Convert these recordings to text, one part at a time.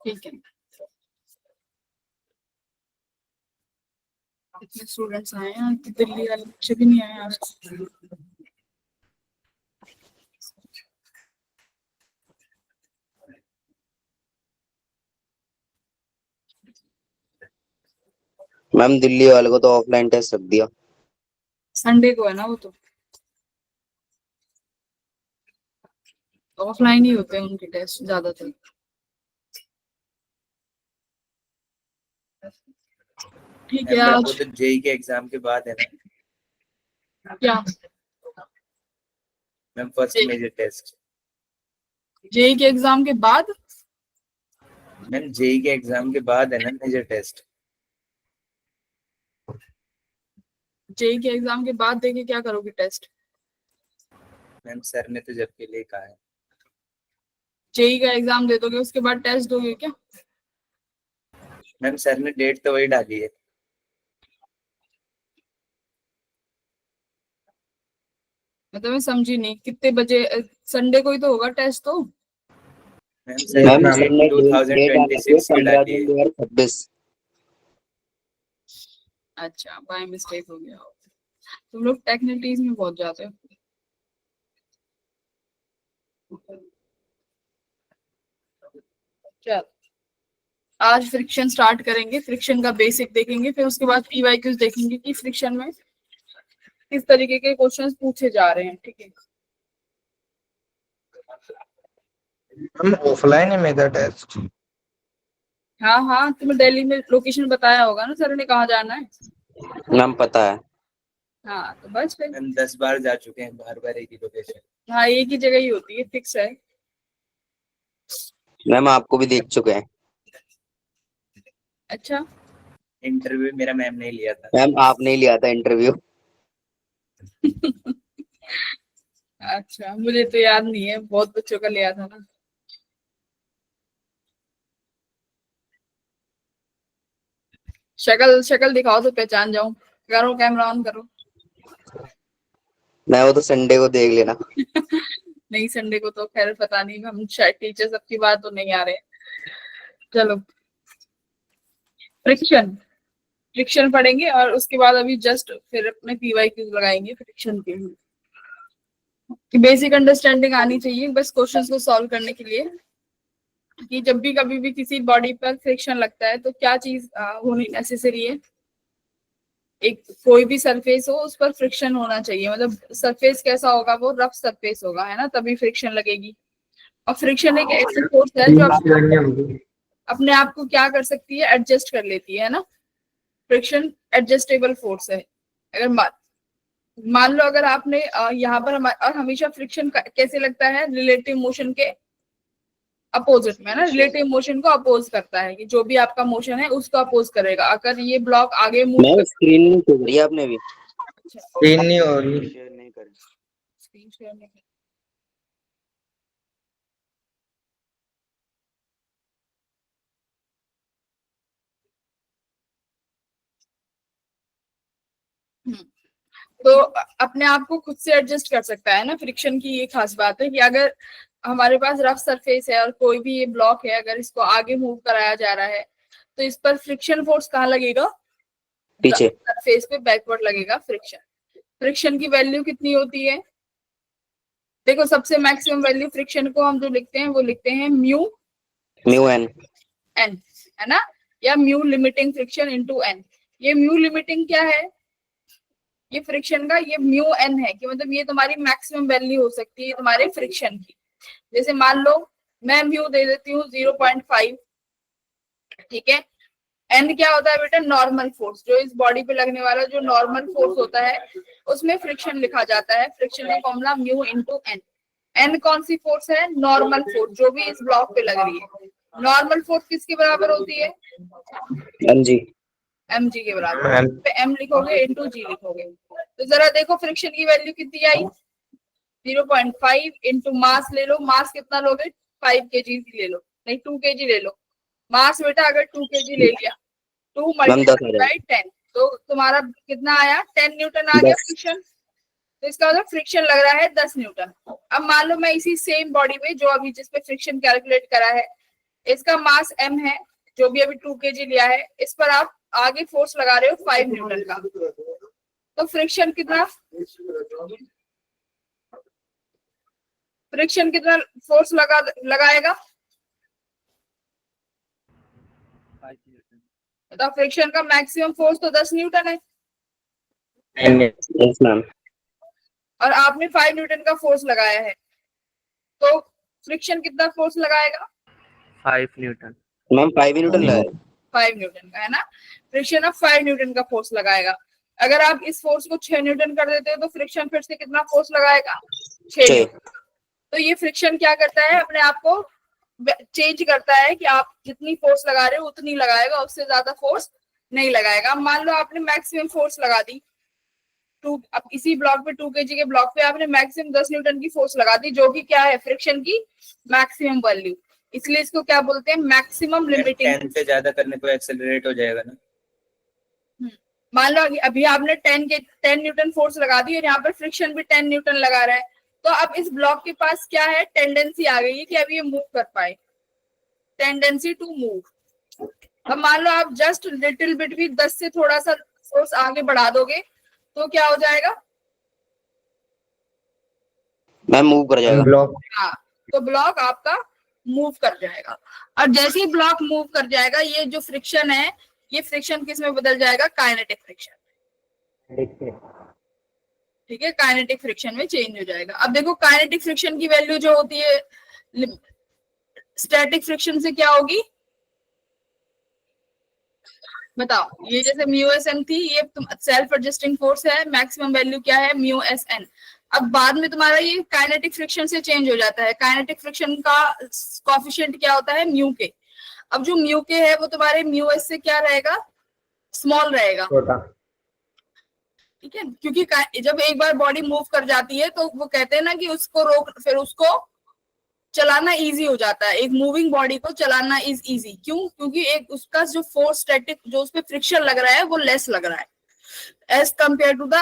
ठीक है, इतने स्टूडेंट्स आए हैं, दिल्ली वाले बच्चे भी नहीं आए आज। मैम दिल्ली वाले को तो ऑफलाइन टेस्ट रख दिया। संडे को है ना वो, तो ऑफलाइन ही होते हैं उनके टेस्ट ज्यादातर। ठीक है, आज वो तो जेई के एग्जाम के बाद है ना क्या ma'am, first major test. JEE के एग्जाम के बाद? मैम जेई के एग्जाम के बाद है ना मेजर टेस्ट। जेई के एग्जाम के बाद देके क्या करोगे टेस्ट? मैम सर ने तो जब के लिए कहा है। जेई का एग्जाम दे दोगे उसके बाद टेस्ट दोगे क्या? मैम सर ने डेट तो वही डाली है। मतलब मैं समझी नहीं, कितने बजे? संडे को ही तो होगा टेस्ट तो। मैम सर ने 2026 की डाली है। 2026। अच्छा, बाय मिस्टेक हो गया। तुम लोग टेक्निकलीज में बहुत जाते हो। चल, आज फ्रिक्शन स्टार्ट करेंगे, फ्रिक्शन का बेसिक देखेंगे, फिर उसके बाद पीवाईक्यूज देखेंगे कि फ्रिक्शन में किस तरीके के क्वेश्चंस पूछे जा रहे हैं। ठीक है, हम ऑफलाइन है मेरा टेस्ट। हाँ हाँ, तुम्हें दिल्ली में लोकेशन बताया होगा ना सर ने, कहाँ जाना है। नाम पता है। हाँ तो बस फिर। मैम 10 बार जा चुके हैं, बार बार एक ही लोकेशन। हाँ, एक ही जगह ही होती है, फिक्स है। मैम आपको भी देख चुके हैं। अच्छा, इंटरव्यू मेरा मैम ने लिया था। मैम आपने ही लिया था इंटरव्यू। अच्छा, मुझे तो याद नहीं है, बहुत बच्चों का लिया था ना। शक्ल शक्ल दिखाओ तो पहचान जाऊं। करो, कैमरा ऑन करो। मैं वो तो संडे को देख लेना। नहीं, संडे को तो खैर पता नहीं, हम शायद टीचर सबकी बात तो नहीं आ रहे। चलो, फ्रिक्शन फ्रिक्शन पढ़ेंगे और उसके बाद अभी जस्ट फिर अपने पीवाईक्यूज लगाएंगे फ्रिक्शन के लिए। बेसिक अंडरस्टैंडिंग आनी चाहिए बस क्वेश्चंस को सॉल्व करने के लिए। कि जब भी कभी भी किसी बॉडी पर फ्रिक्शन लगता है तो क्या चीज होनी नेसेसरी है, एक कोई भी सरफेस हो उस पर फ्रिक्शन होना चाहिए, मतलब सरफेस कैसा होगा, वो रफ सरफेस होगा, है ना, तभी फ्रिक्शन लगेगी। और फ्रिक्शन एक ऐसी फोर्स है जो अपने आप को क्या कर सकती है, एडजस्ट कर लेती है ना। फ्रिक्शन एडजस्टेबल फोर्स है। अगर मान लो अगर आपने यहाँ पर और हमेशा फ्रिक्शन कैसे लगता है, रिलेटिव मोशन के अपोजिट में, है ना, रिलेटिव मोशन को अपोज करता है, कि जो भी आपका मोशन है उसको अपोज करेगा। अगर ये ब्लॉक आगे मूव मैम स्क्रीन नहीं खुल रही है आपने भी। स्क्रीन नहीं हो रही। शेयर नहीं करें। स्क्रीन शेयर नहीं कर- हम्म, तो अपने आप को खुद से एडजस्ट कर सकता है ना। फ्रिक्शन की ये खास बात है कि अगर हमारे पास रफ सरफेस है और कोई भी ये ब्लॉक है, अगर इसको आगे मूव कराया जा रहा है तो इस पर फ्रिक्शन फोर्स कहाँ लगेगा, पीछे। सरफेस पे बैकवर्ड लगेगा फ्रिक्शन। फ्रिक्शन की वैल्यू कितनी होती है, देखो सबसे मैक्सिमम वैल्यू फ्रिक्शन को हम जो लिखते हैं वो लिखते हैं म्यू म्यू एन, है ना, या mu limiting friction into N. ये म्यू लिमिटिंग क्या है, ये फ्रिक्शन का ये म्यू एन है, कि मतलब ये तुम्हारी मैक्सिमम वैल्यू हो सकती है तुम्हारे फ्रिक्शन की। जैसे मान लो मैं म्यू दे देती हूँ 0.5, ठीक है। एन क्या होता है बेटा, नॉर्मल फोर्स, जो इस बॉडी पे लगने वाला जो नॉर्मल फोर्स होता है उसमें फ्रिक्शन लिखा जाता है। फ्रिक्शन का formula mu into N. N कौन सी फोर्स है, नॉर्मल फोर्स, जो भी इस ब्लॉक पे लग रही है। नॉर्मल फोर्स किसके बराबर होती है, एम जी। एम जी के बराबर। पे एम लिखोगे इनटू जी लिखोगे, तो जरा देखो फ्रिक्शन की वैल्यू कितनी आई, 0.5 इंटू मास ले लो, मास कितना लोगे, 5 kg ले लो, नहीं 2 kg ले लो। मास बेटा अगर 2 kg ले लिया, 2 मैम 10 मल्टीप्लाई बाय 10, तो तुम्हारा कितना आया, 10 न्यूटन आ गया 10। फ्रिक्शन। तो इसका मतलब फ्रिक्शन लग रहा है 10 न्यूटन। अब मान लो मैं इसी सेम बॉडी में जो अभी जिसपे फ्रिक्शन कैलकुलेट करा है, इसका मास m है, जो भी अभी 2 kg लिया है, इस पर आप आगे फोर्स लगा रहे हो 5 न्यूटन का, तो फ्रिक्शन कितना, फ्रिक्शन कितना फोर्स लगाएगा, तो फ्रिक्शन का मैक्सिमम फोर्स तो 10 न्यूटन है, यस मैम। और आपने 5 न्यूटन का फोर्स लगाया है, तो फ्रिक्शन कितना फोर्स लगाएगा, 5 न्यूटन। मैम 5 न्यूटन लगा है। 5 न्यूटन का, है ना। फ्रिक्शन अब 5 न्यूटन का फोर्स लगाएगा। अगर आप इस फोर्स को 6 न्यूटन कर देते हो तो फ्रिक्शन फिर से कितना फोर्स लगाएगा, 6 न्यूटन। तो ये फ्रिक्शन क्या करता है, अपने आप को चेंज करता है, कि आप जितनी फोर्स लगा रहे हो उतनी लगाएगा, उससे ज्यादा फोर्स नहीं लगाएगा। अब मान लो आपने मैक्सिमम फोर्स लगा दी, अब इसी ब्लॉक पे 2 kg के ब्लॉक पे आपने मैक्सिमम 10 न्यूटन की फोर्स लगा दी, जो कि क्या है, फ्रिक्शन की मैक्सिमम वैल्यू। इसलिए इसको क्या बोलते हैं, मैक्सिमम लिमिटिंग। 10 से ज्यादा करने पर एक्सेलरेट हो जाएगा ना। मान लो अभी आपने 10 न्यूटन फोर्स लगा दी और यहाँ पर फ्रिक्शन भी 10 न्यूटन लगा रहा है, तो अब इस ब्लॉक के पास क्या है, टेंडेंसी आ गई है कि अब ये मूव कर पाए, टेंडेंसी टू मूव। अब मान लो आप जस्ट लिटिल बिट भी 10 से थोड़ा सा फोर्स आगे बढ़ा दोगे तो क्या हो जाएगा, मैम मूव कर जाएगा। ब्लॉक। हाँ, तो ब्लॉक आपका मूव कर जाएगा। और जैसे ही ब्लॉक मूव कर जाएगा, ये जो फ्रिक्शन है, ये फ्रिक्शन किस में बदल जाएगा, काइनेटिक फ्रिक्शन, ठीक है, काइनेटिक फ्रिक्शन में चेंज हो जाएगा। अब देखो काइनेटिक फ्रिक्शन की वैल्यू जो होती है स्टैटिक फ्रिक्शन से क्या होगी, बताओ। ये जैसे म्यू एस एन थी, ये सेल्फ एडजस्टिंग फोर्स है, मैक्सिमम वैल्यू क्या है, म्यू एस एन। अब बाद में तुम्हारा ये काइनेटिक फ्रिक्शन से चेंज हो जाता है। काइनेटिक फ्रिक्शन का कोएफिशिएंट क्या होता है, म्यू के। अब जो म्यू के है वो तुम्हारे म्यू एस से क्या रहेगा, स्मॉल रहेगा, ठीक है, क्योंकि जब एक बार बॉडी मूव कर जाती है तो वो कहते हैं ना कि उसको रोक, फिर उसको चलाना इजी हो जाता है। एक मूविंग बॉडी को चलाना इज इजी, क्यों, क्योंकि एक उसका जो फोर्स स्टैटिक जो उस पर फ्रिक्शन लग रहा है वो लेस लग रहा है as compared to the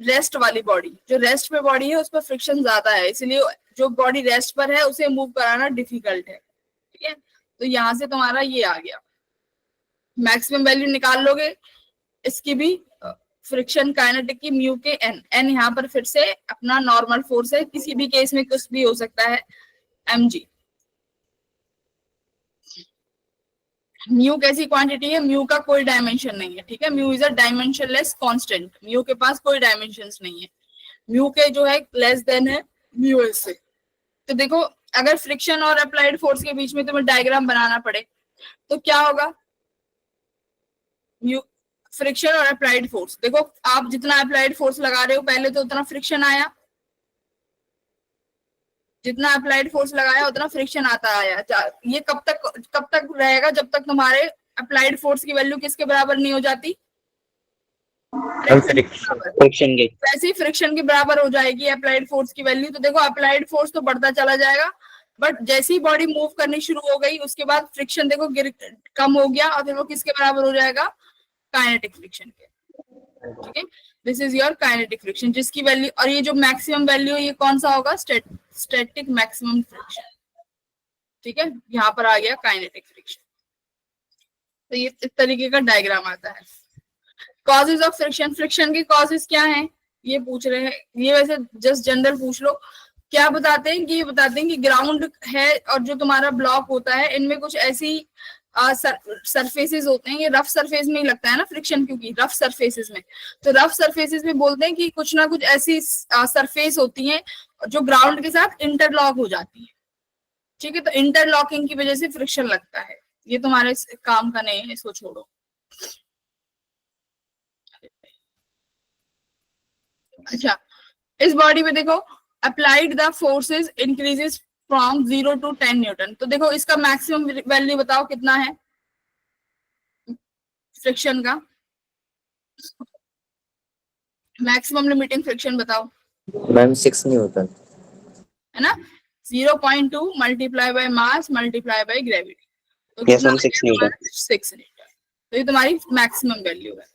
rest वाली बॉडी। जो रेस्ट पे बॉडी है उस पर फ्रिक्शन ज्यादा है, इसलिए जो बॉडी रेस्ट पर है उसे मूव कराना डिफिकल्ट है, ठीक है। तो यहाँ से तुम्हारा ये आ गया, मैक्सिमम वैल्यू निकाल लोगे इसकी भी, फ्रिक्शन काइनेटिक की म्यू के एन, एन यहाँ पर फिर से अपना नॉर्मल फोर्स है, किसी भी केस में कुछ भी हो सकता है, mg। म्यू कैसी क्वांटिटी है? म्यू का कोई डायमेंशन नहीं है, ठीक है। Mu is a dimensionless constant, mu के पास कोई डायमेंशंस नहीं है। म्यू के जो है लेस देन है म्यू एस से। तो देखो अगर फ्रिक्शन और अप्लाइड फोर्स के बीच में तुम्हें डायग्राम बनाना पड़े तो क्या होगा? म्यू फ्रिक्शन और अप्लाइड फोर्स, देखो आप जितना अप्लाइड फोर्स लगा रहे हो पहले तो उतना फ्रिक्शन आया, जितना अप्लाइड फोर्स लगाया उतना फ्रिक्शन आता आया। ये कब तक रहेगा? जब तक तुम्हारे अप्लाइड फोर्स की वैल्यू किसके बराबर नहीं हो जाती? फ्रिक्शन के। वैसे ही फ्रिक्शन के बराबर हो जाएगी अप्लाइड फोर्स की वैल्यू। तो देखो अप्लाइड फोर्स तो बढ़ता चला जाएगा, बट जैसी बॉडी मूव करनी शुरू हो गई उसके बाद फ्रिक्शन देखो कम हो गया, और फिर वो किसके बराबर हो जाएगा? काइनेटिक फ्रिक्शन के, ठीक है। This is your kinetic friction, जिसकी वैल्यू, और ये जो मैक्सिमम वैल्यू है ये कौन सा होगा? स्टैटिक मैक्सिमम फ्रिक्शन, ठीक है। यहाँ पर आ गया काइनेटिक फ्रिक्शन। तो ये इस तरीके का डायग्राम आता है। कॉजेज ऑफ फ्रिक्शन, फ्रिक्शन के कॉजेज क्या हैं ये पूछ रहे हैं। ये वैसे जस्ट जनरल पूछ लो। क्या बताते हैं कि ये बताते हैं कि ग्राउंड है और जो तुम्हारा ब्लॉक होता है इनमें कुछ ऐसी सरफेसेस होते हैं। ये रफ सरफेस में ही लगता है ना फ्रिक्शन, क्योंकि रफ सरफेसेस में, तो रफ सरफेसेस में बोलते हैं कि कुछ ना कुछ ऐसी सरफेस होती हैं जो ग्राउंड के साथ इंटरलॉक हो जाती है, ठीक है। तो इंटरलॉकिंग की वजह से फ्रिक्शन लगता है। ये तुम्हारे काम का नहीं है, इसको छोड़ो। अच्छा, इस बॉडी में देखो applied the forces increases from 0 to 10 Newton. तो देखो इसका मैक्सिमम वैल्यू बताओ कितना है फ्रिक्शन का? मैक्सिमम लिमिटिंग फ्रिक्शन बताओ। मैम 6 न्यूटन है ना, 0.2 multiply by mass multiply by gravity, तो यस मैम 6 न्यूटन। 6 न्यूटन। तो ये तुम्हारी मैक्सिमम वैल्यू है।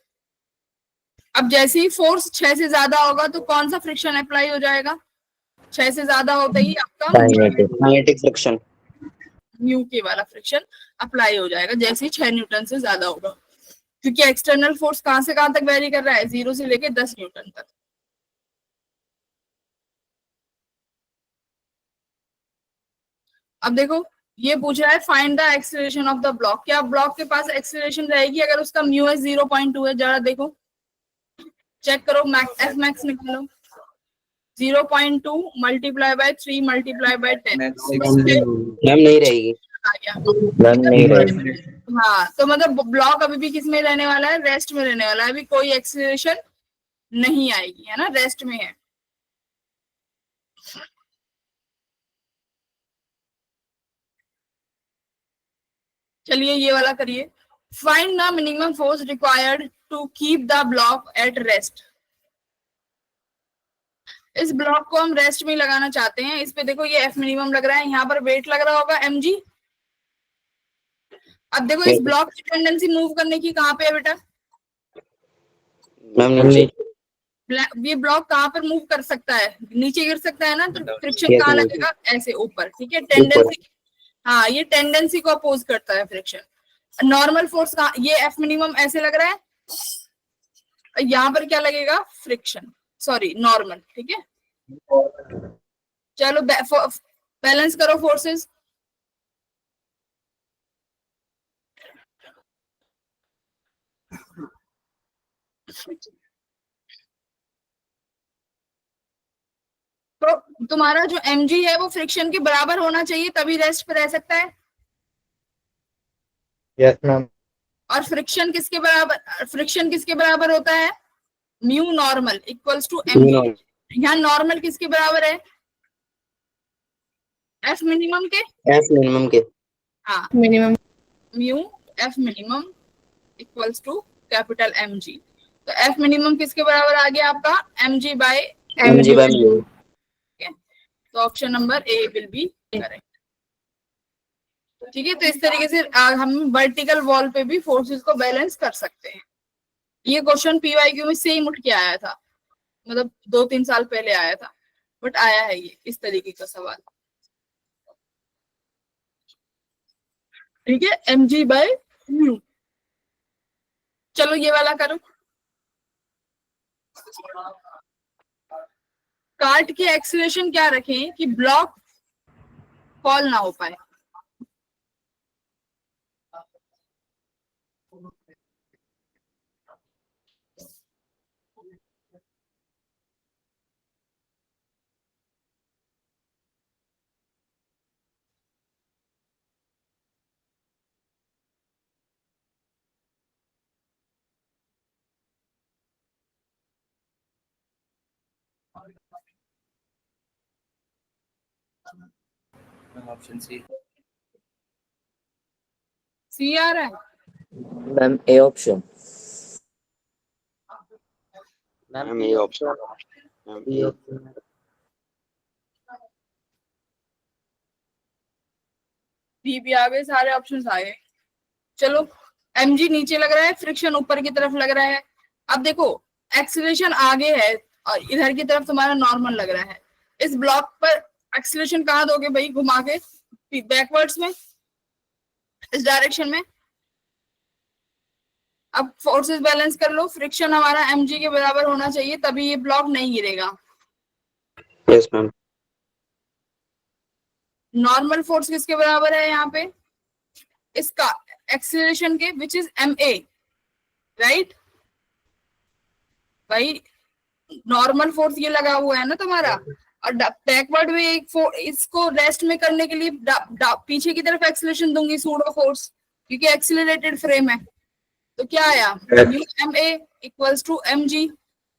अब जैसे ही फोर्स 6 से ज्यादा होगा तो कौन सा फ्रिक्शन अप्लाई हो जाएगा? 6 से ज्यादा होता ही आपका काइनेटिक फ्रिक्शन, म्यू के वाला फ्रिक्शन अप्लाई हो जाएगा जैसे ही 6 न्यूटन से ज्यादा होगा, क्योंकि एक्सटर्नल फोर्स कहां से कहां तक वेरी कर रहा है? 0 से लेके 10 न्यूटन तक। अब देखो ये पूछ रहा है find the acceleration of the block. क्या ब्लॉक के पास एक्सीलरेशन रहेगी अगर उसका म्यू एस 0.2 है? जरा देखो, चेक करो, एफ मैक्स निकालो। 0.2 multiply by 3 multiply by 10 ma'am नहीं रहेगी, आ गया। मैम नहीं रहेगी। हाँ, तो मतलब ब्लॉक अभी भी किस में रहने वाला है? रेस्ट में रहने वाला है, अभी कोई एक्सीलरेशन नहीं आएगी, है ना, रेस्ट में है। चलिए ये वाला करिए। Find the minimum force required to keep the block at rest. इस ब्लॉक को हम रेस्ट में लगाना चाहते हैं। इस पे देखो ये एफ मिनिमम लग रहा है, यहाँ पर वेट लग रहा होगा mg। अब देखो इस ब्लॉक की टेंडेंसी मूव करने की कहाँ पे है बेटा? मैम नीचे। ये ब्लॉक कहाँ पर मूव कर सकता है? नीचे गिर सकता है ना, तो फ्रिक्शन कहाँ लगेगा? ऐसे ऊपर, ठीक है। टेंडेंसी, हाँ, ये टेंडेंसी को अपोज करता है फ्रिक्शन। नॉर्मल फोर्स कहाँ? ये एफ मिनिमम ऐसे लग रहा है, यहाँ पर क्या लगेगा? फ्रिक्शन, सॉरी नॉर्मल, ठीक है। चलो बैलेंस करो फोर्सेस। तो तुम्हारा जो mg है वो फ्रिक्शन के बराबर होना चाहिए, तभी रेस्ट पे रह सकता है। Yes ma'am. और फ्रिक्शन किसके बराबर होता है? Mu normal equals to mg। यहाँ नॉर्मल किसके बराबर है? एफ मिनिमम के। एफ मिनिमम के। हाँ, minimum mu F minimum equals to capital mg। तो एफ मिनिमम किसके बराबर आ गया आपका? mg by mu. तो option number A will be correct, ठीक है। तो इस तरीके से हम वर्टिकल वॉल पे भी फोर्सेस को बैलेंस कर सकते हैं। ये क्वेश्चन पीवाईक्यू में सेम उठ के आया था, मतलब 2-3 साल पहले आया था, बट आया है ये इस तरीके का सवाल, ठीक है। mg by mu. चलो ये वाला करो। कार्ट की एक्सीलरेशन क्या रखें कि ब्लॉक फॉल ना हो पाए? Option C. सी आ रहा है। Ma'am A option. मैम ये ऑप्शन। मैम ये डी भी आ गए, सारे ऑप्शंस आ गए। चलो, mg नीचे लग रहा है, फ्रिक्शन ऊपर की तरफ लग रहा है। अब देखो, एक्सीलरेशन आगे है और इधर की तरफ तुम्हारा नॉर्मल लग रहा है। इस ब्लॉक पर एक्सीलरेशन कहाँ दोगे भाई? घुमा के बैकवर्ड्स में, इस डायरेक्शन में। अब फोर्सेस बैलेंस कर लो, फ्रिक्शन हमारा mg के बराबर होना चाहिए, तभी ये ब्लॉक नहीं गिरेगा। Yes ma'am. नॉर्मल फोर्स किसके बराबर है यहाँ पे? इसका, एक्सीलरेशन के, विच इज ma, राइट? भाई नॉर्मल फोर्स ये लगा हुआ है ना तुम्हारा, और बैकवर्ड में एक इसको रेस्ट में करने के लिए पीछे की तरफ एक्सीलरेशन दूंगी, सूडो फोर्स, क्योंकि एक्सीलरेटेड फ्रेम है। तो क्या आया? ma equals to mg।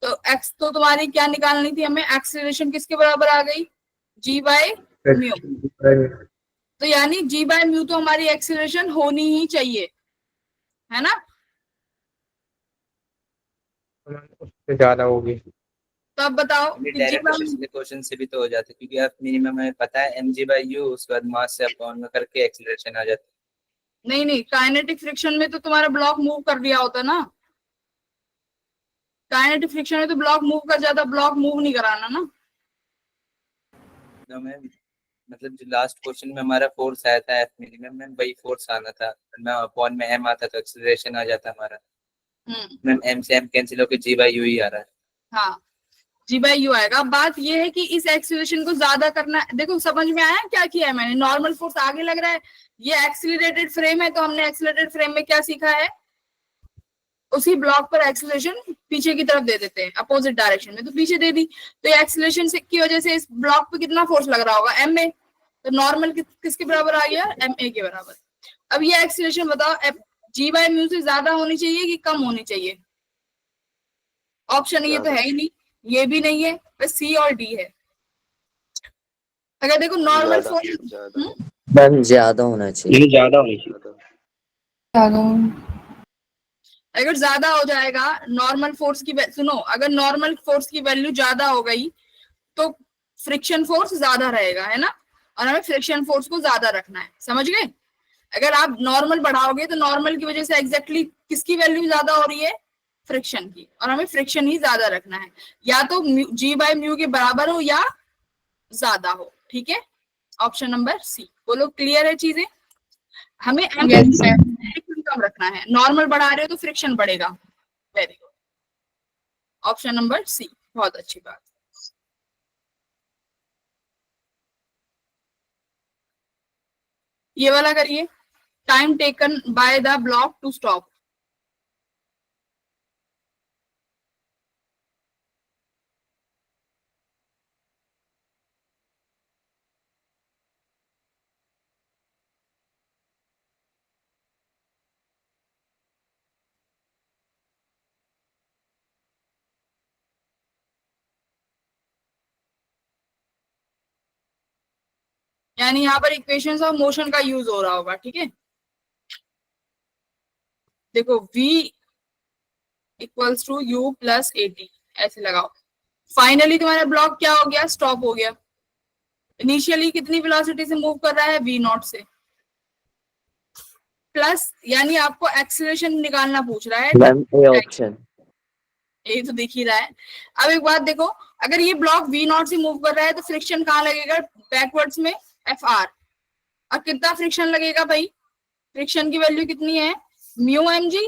तो x तो तुम्हारी क्या निकालनी थी हमें? एक्सीलरेशन किसके बराबर आ गई? g bye mu. तो यानी g बाय म्यू तो हमारी एक्सीलरेशन होनी ही चाहिए, है ना? उससे ज्यादा होगी। तो अब बताओ कि g डायरेक्ट बाय पिछले क्वेश्चन से भी तो हो जाते, क्योंकि आप मिनिमम हमें पता है mg बाय u, उसके बाद मास से अपॉन में करके एक्सीलरेशन आ जाती है। नहीं, काइनेटिक फ्रिक्शन में तो तुम्हारा ब्लॉक मूव कर दिया होता ना। काइनेटिक फ्रिक्शन में तो ब्लॉक मूव कर जाता, ब्लॉक मूव नहीं कराना ना। तो मैं मतलब जो लास्ट क्वेश्चन में हमारा फोर्स आया था एफ मिनिमम में, वही फोर्स आना था ना, अपॉन में m आता तो एक्सीलरेशन आ जाता हमारा। मैम m से m कैंसिल होकर g बाय u ही आ रहा है। हाँ, जी बाई यू आएगा। बात ये है कि इस एक्सीलरेशन को ज्यादा करना, देखो समझ में आया क्या किया है मैंने? नॉर्मल फोर्स आगे लग रहा है, ये एक्सीलरेटेड फ्रेम है, तो हमने एक्सीलरेटेड फ्रेम में क्या सीखा है? उसी ब्लॉक पर एक्सीलरेशन पीछे की तरफ दे देते हैं, अपोजिट डायरेक्शन में, तो पीछे दे दी। तो ये एक्सीलरेशन की वजह से इस ब्लॉक पे कितना फोर्स लग रहा होगा? ma। तो नॉर्मल किसके बराबर आ गया? ma के बराबर। अब ये एक्सीलरेशन बताओ, g बाय म्यू से ज्यादा होनी चाहिए कि कम होनी चाहिए? ऑप्शन ये तो है ही नहीं, ये भी नहीं है, बस सी और डी है। अगर देखो नॉर्मल फोर्स मैम ज्यादा होना चाहिए। ये ज्यादा होनी चाहिए। अगर ज्यादा हो जाएगा नॉर्मल फोर्स की, सुनो, अगर नॉर्मल फोर्स की वैल्यू ज्यादा हो गई तो फ्रिक्शन फोर्स ज्यादा रहेगा, है ना? और हमें फ्रिक्शन फोर्स को ज्यादा रखना है, समझ गए? अगर आप नॉर्मल बढ़ाओगे तो नॉर्मल की वजह से एग्जैक्टली किसकी वैल्यू ज्यादा हो रही है? फ्रिक्शन की, और हमें फ्रिक्शन ही ज्यादा रखना है, या तो जी बाय म्यू के बराबर हो या ज्यादा हो, ठीक है? Option number C. बोलो क्लियर है चीजें? हमें फ्रिक्शन कम रखना है, नॉर्मल बढ़ा रहे हो तो फ्रिक्शन बढ़ेगा। Very good, option number C, बहुत अच्छी बात। ये वाला करिए, time taken by the block to stop. यानी यहाँ पर इक्वेशंस ऑफ मोशन का यूज हो रहा होगा, ठीक है? देखो v equals to u plus at, ऐसे लगाओ। फाइनली तुम्हारा ब्लॉक क्या हो गया? स्टॉप हो गया। इनिशियली कितनी वेलोसिटी से मूव कर रहा है? v नॉट से। प्लस यानी आपको एक्सीलरेशन निकालना पूछ रहा है, मैम ए ऑप्शन। ये तो दिख ही रहा है। अब एक बात देखो, अगर ये ब्लॉक v नॉट से मूव कर रहा है तो फ्रिक्शन कहाँ लगेगा? बैकवर्ड्स में fr। और कितना फ्रिक्शन लगेगा भाई? फ्रिक्शन की वैल्यू कितनी है? Mu mg।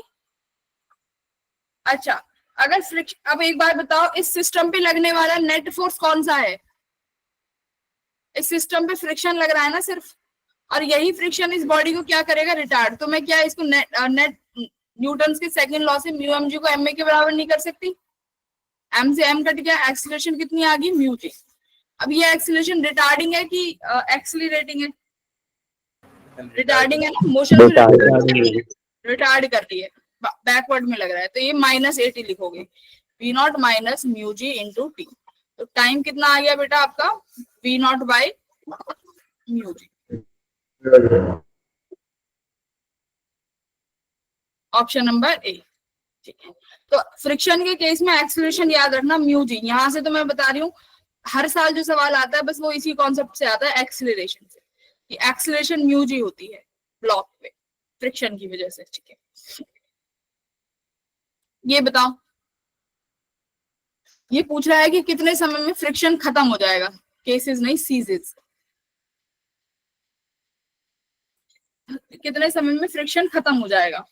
अच्छा, अगर फ्रिक्शन, अब एक बात बताओ, इस सिस्टम पे लगने वाला नेट फोर्स कौन सा है? इस सिस्टम पे फ्रिक्शन लग रहा है ना सिर्फ, और यही फ्रिक्शन इस बॉडी को क्या करेगा? रिटार्ड। तो मैं क्या इसको नेट न्यूटन के सेकंड लॉ से म्यू mg को ma के बराबर नहीं कर सकती? m से m कट गया, एक्सीलरेशन कितनी आ गई? Mu G. अब ये एक्सीलरेशन रिटार्डिंग है कि एक्सीलरेटिंग है? रिटार्डिंग है ना, मोशन रिटार्ड कर रही है, बैकवर्ड में लग रहा है, तो ये -80 लिखोगे, v naught minus mu g into t. तो टाइम कितना आ गया बेटा आपका v naught by mu g. Option number A. ठीक है, तो फ्रिक्शन के केस में एक्सीलरेशन याद रखना म्यू जी। यहां से तो मैं बता रही हूँ हर साल जो सवाल आता है बस वो इसी कॉन्सेप्ट से आता है, एक्सीलरेशन से, कि एक्सीलरेशन म्यू जी होती है ब्लॉक पे फ्रिक्शन की वजह से। ठीक है, ये बताओ, ये पूछ रहा है कि कितने समय में फ्रिक्शन खत्म हो जाएगा, केसेस नहीं सीजेस, कितने समय में फ्रिक्शन खत्म हो जाएगा।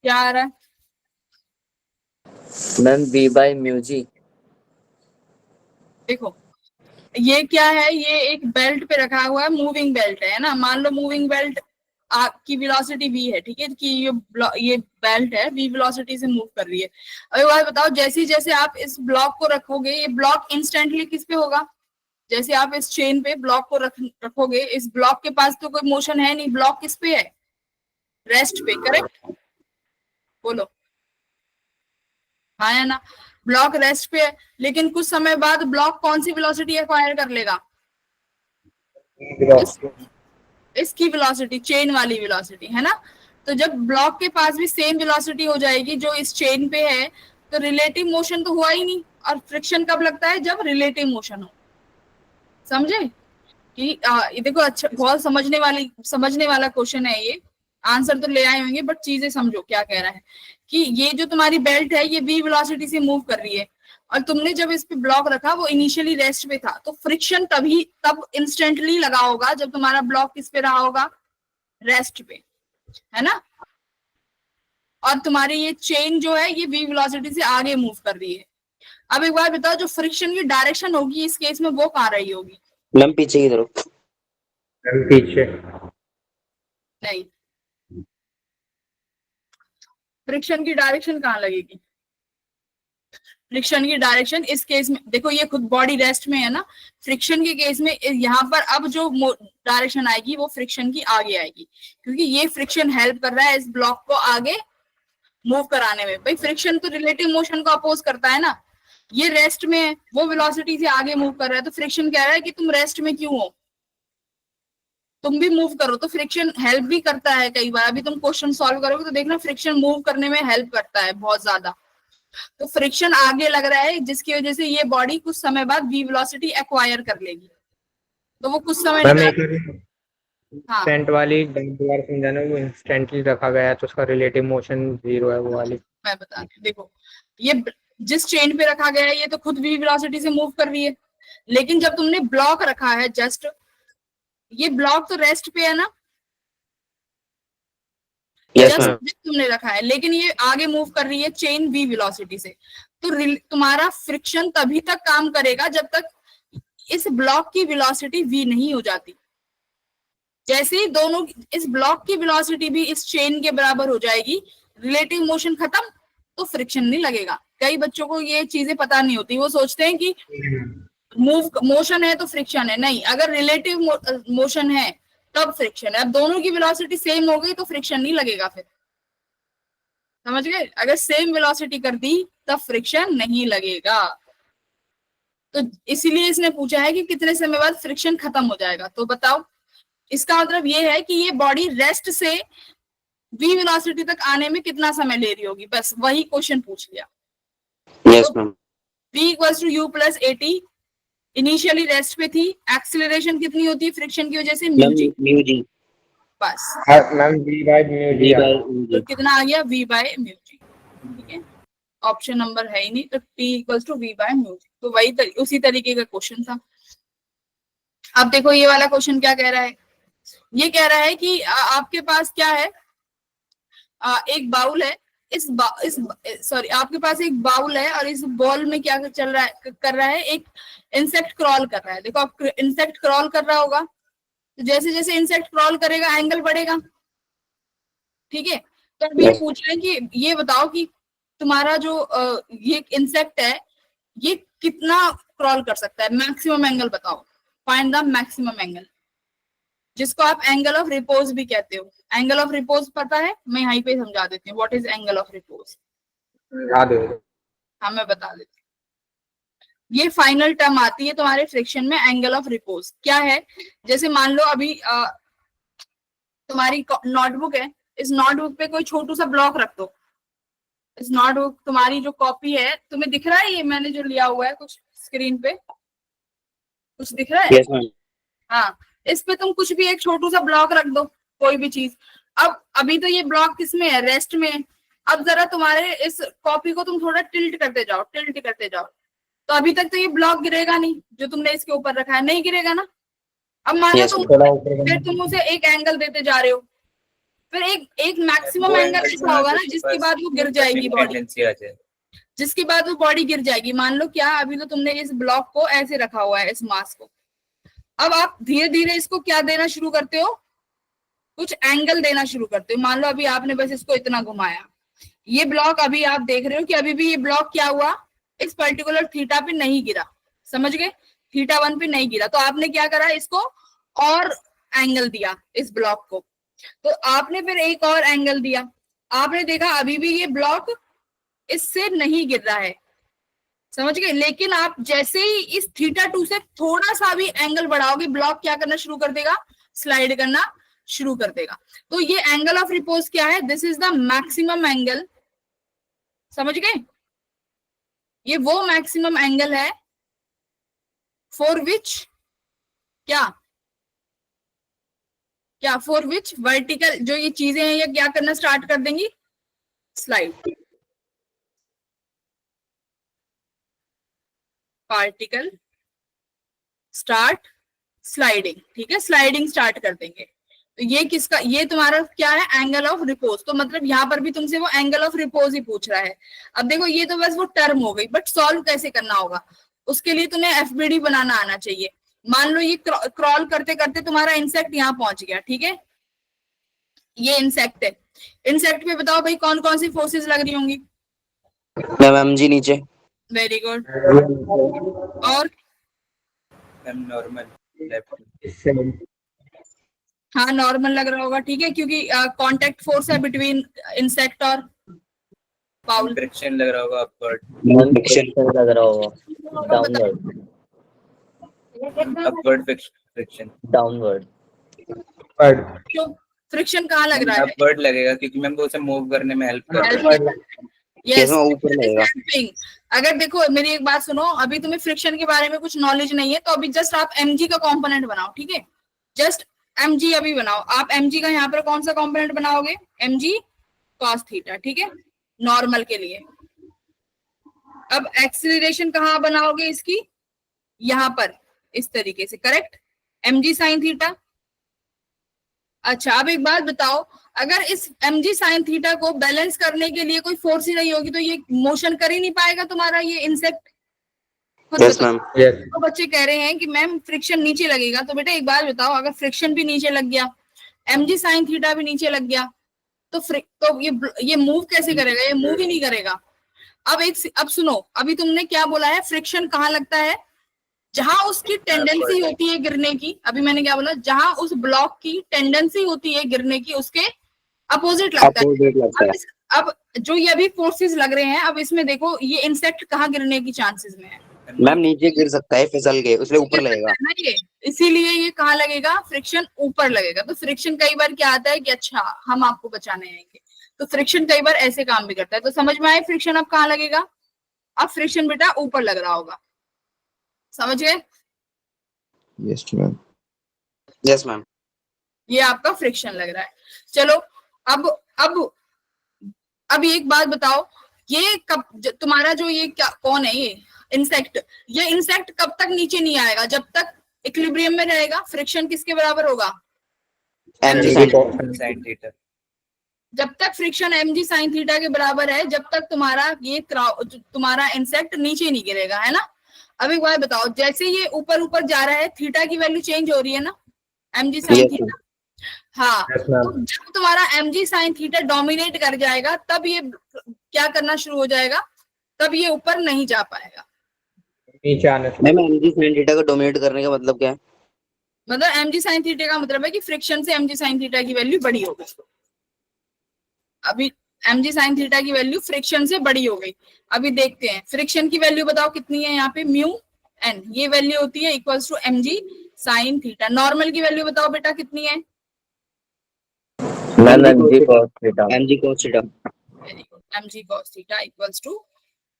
क्या आ रहा है? मैम v by म्यू जी। देखो ये क्या है, ये एक बेल्ट पे रखा हुआ है, मूविंग बेल्ट है ना। मान लो मूविंग बेल्ट आपकी वेलोसिटी v है, ठीक है, कि ये बेल्ट है v वेलोसिटी से मूव कर रही है। अब एक बात बताओ, जैसे जैसे आप इस ब्लॉक को रखोगे, ये ब्लॉक इंस्टेंटली किस पे होगा? जैसे आप इस चेन पे ब्लॉक को रखोगे, इस ब्लॉक के पास तो कोई मोशन है नहीं, ब्लॉक किस पे है? रेस्ट पे, करेक्ट? बोलो हाँ या ना? ब्लॉक रेस्ट पे है, लेकिन कुछ समय बाद ब्लॉक कौन सी वेलोसिटी एक्वायर कर लेगा? इसकी वेलोसिटी, चेन वाली वेलोसिटी, है ना। तो जब ब्लॉक के पास भी सेम वेलोसिटी हो जाएगी जो इस चेन पे है, तो रिलेटिव मोशन तो हुआ ही नहीं। और फ्रिक्शन कब लगता है? जब रिलेटिव मोशन हो। समझे कि ये देखो, अच्छा बहुत समझने वाला क्वेश्चन है ये। आंसर तो ले आए होंगे बट चीजें समझो क्या कह रहा है, कि ये जो तुम्हारी बेल्ट है ये v वेलोसिटी से मूव कर रही है, और तुमने जब इस पे ब्लॉक रखा वो इनिशियली रेस्ट पे था, तो फ्रिक्शन तब इंस्टेंटली लगा होगा जब तुम्हारा ब्लॉक किस पे रहा होगा? रेस्ट पे, है ना। और तुम्हारी ये चेन जो है ये v वेलोसिटी से आगे मूव कर रही है। अब एक बार बताओ, जो फ्रिक्शन की डायरेक्शन होगी इस केस में वो कहाँ रही होगी? मैम पीछे की तरफ। मैम पीछे। नहीं, फ्रिक्शन की डायरेक्शन कहाँ लगेगी? फ्रिक्शन की डायरेक्शन इस केस में देखो, ये खुद बॉडी रेस्ट में है ना, फ्रिक्शन के केस में यहाँ पर अब जो डायरेक्शन आएगी वो फ्रिक्शन की आगे आएगी, क्योंकि ये फ्रिक्शन हेल्प कर रहा है इस ब्लॉक को आगे मूव कराने में। भाई फ्रिक्शन तो रिलेटिव मोशन को अपोज करता है ना, ये रेस्ट में है, वो वेलोसिटी से आगे मूव कर रहा है, तो फ्रिक्शन कह रहा है कि तुम रेस्ट में क्यों हो, तुम भी मूव करो। तो फ्रिक्शन हेल्प भी करता है कई बार, अभी तुम क्वेश्चन सॉल्व करोगे तो देखना फ्रिक्शन मूव करने में हेल्प करता है बहुत ज्यादा। तो फ्रिक्शन आगे लग रहा है जिसकी वजह से ये बॉडी कुछ समय बाद v वेलोसिटी एक्वायर कर लेगी, तो वो कुछ समय मैम निकाल। एक हाँ इंस्टेंट वाली बार समझाना, वो इंस्टेंटली रखा गया है तो उसका रिलेटिव मोशन 0 है वो वाली। मैं बता रही हूँ, देखो ये जिस चेन पे रखा गया है ये तो खुद v वेलोसिटी से मूव कर रही है, लेकिन जब तुमने ब्लॉक रखा है, जस्ट ये ब्लॉक तो रेस्ट पे है ना, यस जस्ट मैम। तुमने रखा है, लेकिन ये आगे मूव कर रही है चेन v वेलोसिटी से। तो तुम्हारा फ्रिक्शन तभी तक काम करेगा जब तक इस ब्लॉक की वेलोसिटी v नहीं हो जाती। जैसे ही दोनों, इस ब्लॉक की वेलोसिटी भी इस चेन के बराबर हो जाएगी, रिलेटिव मोशन खत्म, तो फ्रिक्शन नहीं लगेगा। कई बच्चों को ये चीजें पता नहीं होती, वो सोचते हैं कि मोशन है तो फ्रिक्शन है, नहीं, अगर रिलेटिव मोशन है तब फ्रिक्शन है। अब दोनों की वेलोसिटी सेम हो गई तो फ्रिक्शन नहीं लगेगा फिर, समझ गए? अगर सेम वेलोसिटी कर दी तब फ्रिक्शन नहीं लगेगा। तो इसीलिए इसने पूछा है कि कितने समय बाद फ्रिक्शन खत्म हो जाएगा। तो बताओ, इसका मतलब ये है कि ये बॉडी रेस्ट से v वेलोसिटी तक आने में कितना समय ले रही होगी, बस वही क्वेश्चन पूछ लिया। Yes ma'am. v equals to u plus at, initially rest पे थी, एक्सीलरेशन कितनी होती है फ्रिक्शन की वजह से? Mu G. Mu G. बस, ma'am v by mu G. तो कितना आ गया? v by mu G. ठीक है, ऑप्शन नंबर है ही नहीं, तो t equals to v by mu G. तो वही उसी तरीके का क्वेश्चन था। अब देखो ये वाला क्वेश्चन क्या कह रहा है, ये कह रहा है कि आपके पास क्या है, एक बाउल है, इस सॉरी आपके पास एक बाउल है और इस बॉल में क्या चल रहा है, कर रहा है, एक इंसेक्ट क्रॉल कर रहा है। देखो आप इंसेक्ट क्रॉल कर रहा होगा, तो जैसे जैसे इंसेक्ट क्रॉल करेगा एंगल बढ़ेगा, ठीक है। तो अभी ये पूछ रहे हैं कि ये बताओ कि तुम्हारा जो ये इंसेक्ट है ये कितना क्रॉल कर सकता है, मैक्सिमम एंगल बताओ, फाइंड द मैक्सिमम एंगल, जिसको आप एंगल ऑफ रिपोज भी कहते हो। एंगल ऑफ रिपोज पता है, मैं यहीं पे समझा देती हूँ what is angle of repose. याद है। हाँ मैं बता देती हूँ, ये फाइनल टर्म आती है तुम्हारे फ्रिक्शन में, एंगल ऑफ रिपोज क्या है। जैसे मान लो अभी तुम्हारी नोटबुक है, इस नोटबुक पे कोई छोटू सा ब्लॉक रख दो, इस नोटबुक तुम्हारी जो कॉपी है, तुम्हें दिख रहा है ये मैंने जो लिया हुआ है कुछ स्क्रीन पे, कुछ दिख रहा है? Yes ma'am. हाँ, इस पे तुम कुछ भी एक छोटू सा ब्लॉक रख दो, कोई भी चीज। अब अभी तो ये ब्लॉक किसमें है, रेस्ट में है। अब जरा तुम्हारे इस कॉपी को तुम थोड़ा टिल्ट करते जाओ, टिल्ट करते जाओ, तो अभी तक तो ये ब्लॉक गिरेगा नहीं जो तुमने इसके ऊपर रखा है, नहीं गिरेगा ना। अब मान लो Yes, तुम ma'am. फिर तुम उसे एक एंगल देते जा रहे हो, फिर एक मैक्सिमम एंगल ऐसा होगा ना जिसके बाद वो गिर जाएगी बॉडी, टेंडेंसी आ जाए। जिसके बाद वो बॉडी गिर जाएगी। मान लो क्या, अभी तो तुमने इस ब्लॉक को ऐसे रखा हुआ है, इस मास को, अब आप धीरे धीरे इसको क्या देना शुरू करते हो, कुछ एंगल देना शुरू करते हो। मान लो अभी आपने बस इसको इतना घुमाया, ये ब्लॉक अभी आप देख रहे हो कि अभी भी ये ब्लॉक क्या हुआ, इस पर्टिकुलर थीटा पे नहीं गिरा, समझ गए, थीटा 1 पे नहीं गिरा। तो आपने क्या करा, इसको और एंगल दिया इस ब्लॉक को, तो आपने फिर एक और एंगल दिया, आपने देखा अभी भी ये ब्लॉक इससे नहीं गिर रहा है, समझ गए। लेकिन आप जैसे ही इस थीटा 2 से थोड़ा सा भी एंगल बढ़ाओगे, ब्लॉक क्या करना शुरू कर देगा, स्लाइड करना शुरू कर देगा। तो ये एंगल ऑफ रिपोज क्या है, this is the maximum angle, समझ गए। ये वो मैक्सिमम एंगल है फॉर विच क्या क्या फॉर विच वर्टिकल जो ये चीजें हैं ये क्या करना स्टार्ट कर देंगी, स्लाइड, पार्टिकल स्टार्ट स्लाइडिंग, ठीक है, स्लाइडिंग स्टार्ट कर देंगे। तो ये किसका, ये तुम्हारा क्या है, एंगल ऑफ रिपोज। तो मतलब यहाँ पर भी तुमसे वो एंगल ऑफ रिपोज ही पूछ रहा है। अब देखो ये तो बस वो टर्म हो गई, बट सॉल्व कैसे करना होगा, उसके लिए तुम्हें एफबीडी बनाना आना चाहिए। मान लो ये क्रॉल करते करते तुम्हारा इंसेक्ट यहाँ पहुंच गया, ठीक है, ये इंसेक्ट है, इंसेक्ट पे बताओ भाई कौन कौन सी फोर्सेस लग रही होंगी। मैम mg नीचे। वेरी गुड, और मैम नॉर्मल लेफ्ट। हाँ नॉर्मल लग रहा होगा, ठीक है, क्योंकि कांटेक्ट फोर्स है बिटवीन इंसेक्ट और बाउल। फ्रिक्शन लग रहा होगा अपवर्ड। फ्रिक्शन लग रहा होगा, डाउनवर्ड, अपवर्ड फ्रिक्शन। डाउनवर्ड, तो फ्रिक्शन कहाँ लग रहा है, अपवर्ड लगेगा क्योंकि मैम वो उसे मूव करने में हेल्प कर रहा है। यस, ऊपर लगेगा। अगर देखो मेरी एक बात सुनो, अभी तुम्हें फ्रिक्शन के बारे में कुछ नॉलेज नहीं है, तो अभी जस्ट आप mg का कंपोनेंट बनाओ, ठीक है, जस्ट mg अभी बनाओ। आप mg का यहाँ पर कौन सा कंपोनेंट बनाओगे, mg cos थीटा, ठीक है, नॉर्मल के लिए। अब एक्सीलरेशन कहाँ बनाओगे इसकी, यहाँ पर इस तरीके से, करेक्ट, mg sin थीटा। अच्छा अब एक बात बताओ, अगर इस mg sin थीटा को बैलेंस करने के लिए कोई फोर्स ही नहीं होगी तो ये मोशन कर ही नहीं पाएगा तुम्हारा ये इंसेक्ट। Yes ma'am. तो बच्चे कह रहे हैं कि मैम फ्रिक्शन नीचे लगेगा, तो बेटा एक बात बताओ, अगर फ्रिक्शन भी नीचे लग गया, mg sin थीटा भी नीचे लग गया, तो ये मूव कैसे करेगा, ये मूव ही नहीं करेगा। अब सुनो, अभी तुमने क्या बोला है, फ्रिक्शन कहाँ लगता है, जहां उसकी टेंडेंसी होती है गिरने की। अभी मैंने क्या बोला, जहां उस ब्लॉक की टेंडेंसी होती है गिरने की, उसके अपोजिट लगता है। अब जो ये अभी फोर्सेस लग रहे हैं, अब इसमें देखो ये इंसेक्ट कहाँ गिरने की चांसेस में है, मैम नीचे गिर सकता है, फिसल के, उसलिए ऊपर लगेगा ना ये, इसीलिए ये कहाँ लगेगा, फ्रिक्शन ऊपर लगेगा। तो फ्रिक्शन कई बार क्या आता है कि अच्छा हम आपको बचाने आएंगे, तो फ्रिक्शन कई बार ऐसे काम भी करता है। तो समझ में आए फ्रिक्शन अब कहाँ लगेगा, अब फ्रिक्शन बेटा ऊपर लग रहा होगा, समझ गए। Yes ma'am. Yes ma'am. ये आपका फ्रिक्शन लग रहा है। चलो अब एक बात बताओ, ये कब तुम्हारा जो ये क्या कौन है ये इंसेक्ट कब तक नीचे नहीं आएगा, जब तक इक्विलिब्रियम में रहेगा। फ्रिक्शन किसके बराबर होगा, mg sin थीटा। जब तक फ्रिक्शन mg sin थीटा के बराबर है, जब तक तुम्हारा इंसेक्ट नीचे नहीं गिरेगा, है ना। अब एक बात बताओ, जैसे ये ऊपर ऊपर जा रहा है, थीटा की वैल्यू चेंज हो रही है ना, mg sin Yes, थीटा। हाँ, Yes, ma'am. तो जब तुम्हारा mg sin थीटा डोमिनेट कर जाएगा, तब ये क्या करना शुरू हो जाएगा, तब ये ऊपर नहीं जा पाएगा। नीचे आने से मैम mg sin थीटा को डोमिनेट करने का मतलब क्या है? मतलब mg sin थीटा का मतलब है कि फ्रिक्शन से mg sin थीटा की वैल्यू बड़ी हो गई। अभी mg sin थीटा की वैल्यू फ्रिक्शन से बड़ी हो गई। अभी देखते हैं फ्रिक्शन की वैल्यू बताओ कितनी है यहाँ पे, म्यू एन, ये वैल्यू होती है equals to mg sin theta. Normal की वैल्यू बताओ बेटा कितनी है। Ma'am mg cos theta. mg cos theta. Very good, mg cos theta equals to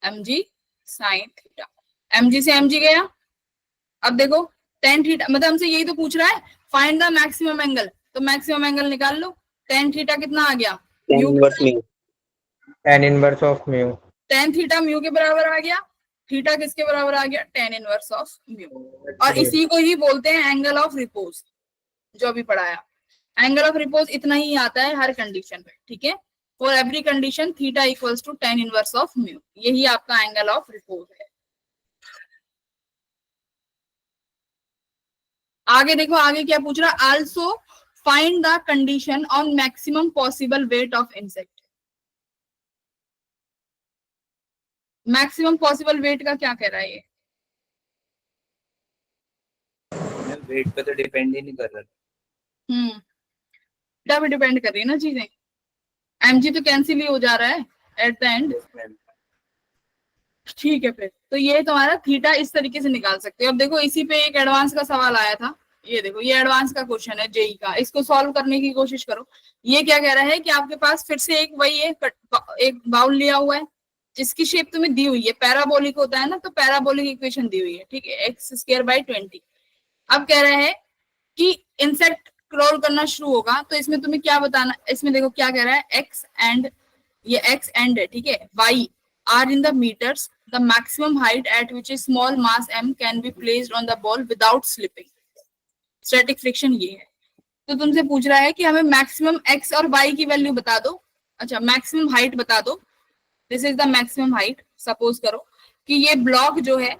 mg sin theta. mg से mg गया। अब देखो tan थीटा, मतलब हमसे यही तो पूछ रहा है, फाइंड द मैक्सिमम एंगल, तो मैक्सिमम एंगल निकाल लो। tan थीटा कितना आ गया, tan mu, inverse mu। tan inverse of mu. tan theta mu के बराबर आ गया, थीटा किसके बराबर आ गया, tan इनवर्स ऑफ म्यू। और इसी को ही बोलते हैं एंगल ऑफ रिपोज, जो अभी पढ़ाया। एंगल ऑफ रिपोज इतना ही आता है हर कंडीशन में, ठीक है। For every condition theta equals to tan inverse of mu, यही आपका एंगल ऑफ रिपोज है। आगे देखो, आगे क्या पूछ रहा है, also find the condition on maximum possible weight of insect. Maximum possible weight का क्या कह रहा है ये, वेट पे तो डिपेंड ही नहीं कर रहा। क्या पे डिपेंड कर रही है ना चीजें, mg तो कैंसिल ही हो जा रहा है एट द एंड। ठीक है, फिर तो ये तुम्हारा थीटा इस तरीके से निकाल सकते हो। अब देखो इसी पे एक एडवांस का सवाल आया था, ये देखो ये एडवांस का क्वेश्चन है जेई का, इसको सॉल्व करने की कोशिश करो। ये क्या कह रहा है कि आपके पास फिर से एक वही एक बाउल लिया हुआ है जिसकी शेप तुम्हें दी हुई है, पैराबोलिक होता है ना, तो पैराबोलिक इक्वेशन दी हुई है, ठीक है, x²/20। अब कह रहे हैं कि इंसेक्ट क्रॉल करना शुरू होगा, तो इसमें तुम्हें क्या बताना, इसमें देखो क्या कह रहा है, x एंड, ये x एंड है, ठीक है, y are in the meters, the maximum height at which a small mass m can be placed on the ball without slipping। Static friction ये है। तो तुमसे पूछ रहा है कि हमें मैक्सिमम x और y की वैल्यू बता दो। अच्छा, मैक्सिमम हाइट बता दो, this is the maximum height. Suppose करो कि ये ब्लॉक जो है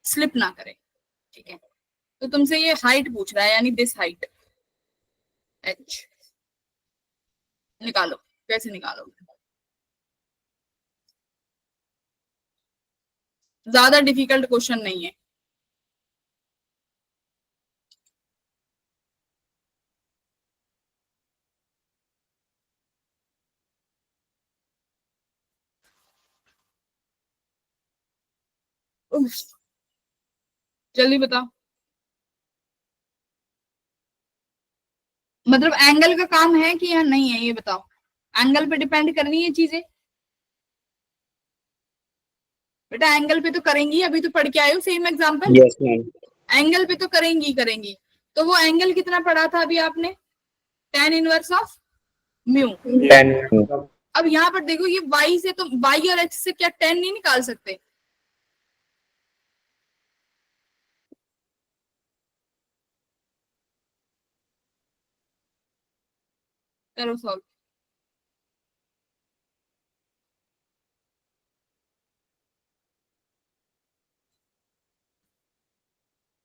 स्लिप ना करे, ठीक है, तो तुमसे ये हाइट पूछ रहा है, यानी दिस हाइट h निकालो। कैसे निकालोगे, ज्यादा डिफिकल्ट क्वेश्चन नहीं है। उफ, जल्दी बताओ। मतलब एंगल का काम है कि या नहीं है, ये बताओ। एंगल पे डिपेंड कर रही है चीजें बेटा, एंगल पे तो करेंगी, अभी तो पढ़ के आए हो same example. Yes, ma'am। Angle पे तो करेंगी। तो वो एंगल कितना पढ़ा था अभी आपने, tan inverse of mu. tan अब यहाँ पर देखो ये y से, तो y और x से क्या tan नहीं निकाल सकते, करो सॉल्व।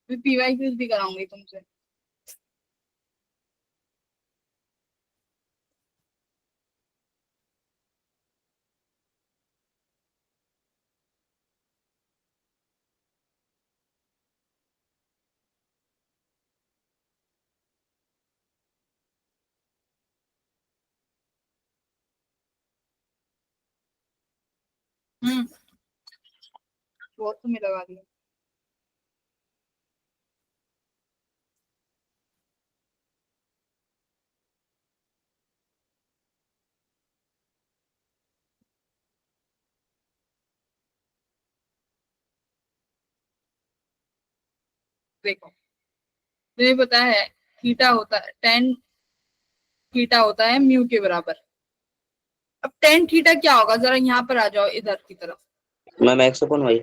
पीवाई क्यूज भी कराऊंगी तुमसे। बहुत तुम्हें लगा दिया। देखो तुम्हें पता है थीटा होता है, tan थीटा होता है म्यू के बराबर। अब tan थीटा क्या होगा, जरा यहाँ पर आ जाओ इधर की तरफ। Ma'am x/y।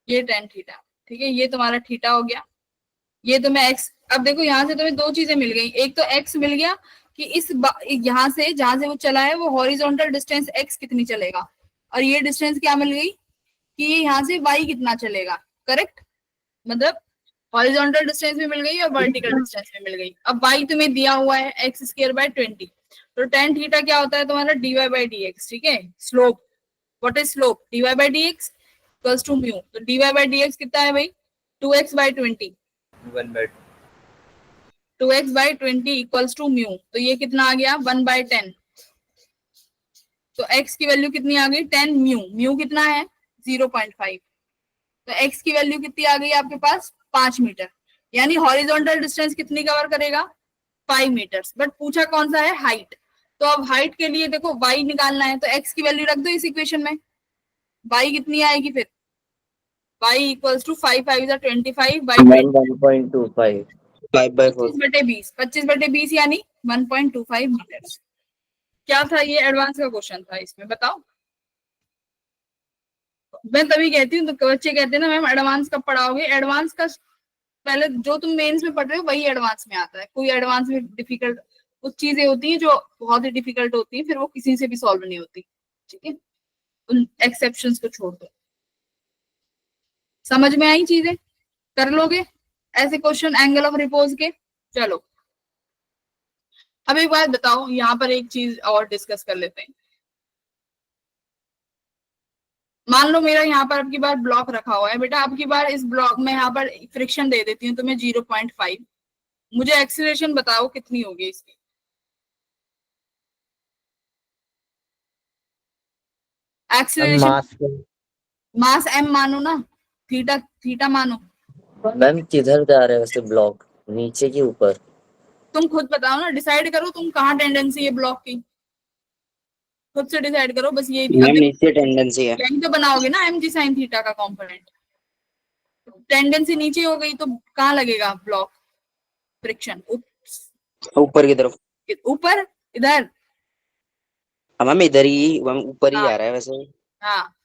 ये tan थीटा, ठीक है, ये तुम्हारा थीटा हो गया, ये तुम्हें x। अब देखो यहाँ से तुम्हें दो चीजें मिल गई, एक तो x मिल गया, कि यहाँ से जहां से वो चला है वो हॉरिजॉन्टल डिस्टेंस x कितनी चलेगा, और ये डिस्टेंस क्या मिल गई कि ये यहाँ से y कितना चलेगा। करेक्ट, मतलब हॉरिजॉन्टल डिस्टेंस भी मिल गई और वर्टिकल डिस्टेंस भी मिल गई। अब y तुम्हें दिया हुआ है x²/20, तो tan थीटा क्या होता है तुम्हारा dy/dx। ठीक है, slope, what is slope, dy/dx equals to mu. तो dy/dx कितना है भाई 2x/20, 1/2। 2x/20 equals to mu, तो ये कितना आ गया 1/10। तो x की वैल्यू कितनी आ गई 10 म्यू, म्यू कितना है 0.5, तो x की वैल्यू कितनी आ गई आपके पास 5 मीटर। यानी हॉरिजॉन्टल डिस्टेंस कितनी कवर करेगा 5 मीटर्स। बट पूछा कौन सा है हाइट, तो अब हाइट के लिए देखो y निकालना है, तो x की वैल्यू रख दो इस इक्वेशन में, y कितनी आएगी फिर y इक्वल्स टू 5 5 25/20, 1.25 5/4 25/20, 25/20 यानी 1.25 मीटर्स। क्या था ये एडवांस का क्वेश्चन था, इसमें बताओ। मैं तभी कहती हूँ, तो बच्चे कहते हैं ना मैम एडवांस कब पढ़ाओगे, एडवांस का पहले जो तुम मेंस में पढ़ रहे हो वही एडवांस में आता है। कोई एडवांस में डिफिकल्ट कुछ चीजें होती हैं जो बहुत ही डिफिकल्ट होती है, फिर वो किसी से भी सॉल्व नहीं होती। ठीक है, उन एक्सेप्शंस को छोड़ दो। समझ में आई चीजें, कर लोगे ऐसे क्वेश्चन एंगल ऑफ रिपोज के। चलो अब एक बात बताओ, यहाँ पर एक चीज और डिस्कस कर लेते हैं। मान लो मेरा यहाँ पर अब की बार ब्लॉक रखा हुआ है, बेटा अब की बार इस ब्लॉक में यहाँ पर फ्रिक्शन दे देती हूँ तुम्हें 0.5, मुझे एक्सीलरेशन बताओ कितनी होगी इसकी। एक्सीलरेशन मास m मानो ना, थीटा थीटा मानो। मैम किधर जा रहे हैं वैसे ब्लॉक, नीचे की ऊपर? तुम खुद बताओ ना, डिसाइड करो तुम कहाँ टेंडेंसी है ब्लॉक की, खुद से डिसाइड करो बस। ये मैम नीचे टेंडेंसी है। यही तो बनाओगे ना mg sin थीटा का कंपोनेंट, टेंडेंसी नीचे हो गई तो कहाँ लगेगा ब्लॉक फ्रिक्शन, ऊपर की तरफ। ऊपर इधर। हाँ मैम इधर ही, ऊपर ही हाँ। जा रहा है वैसे। हाँ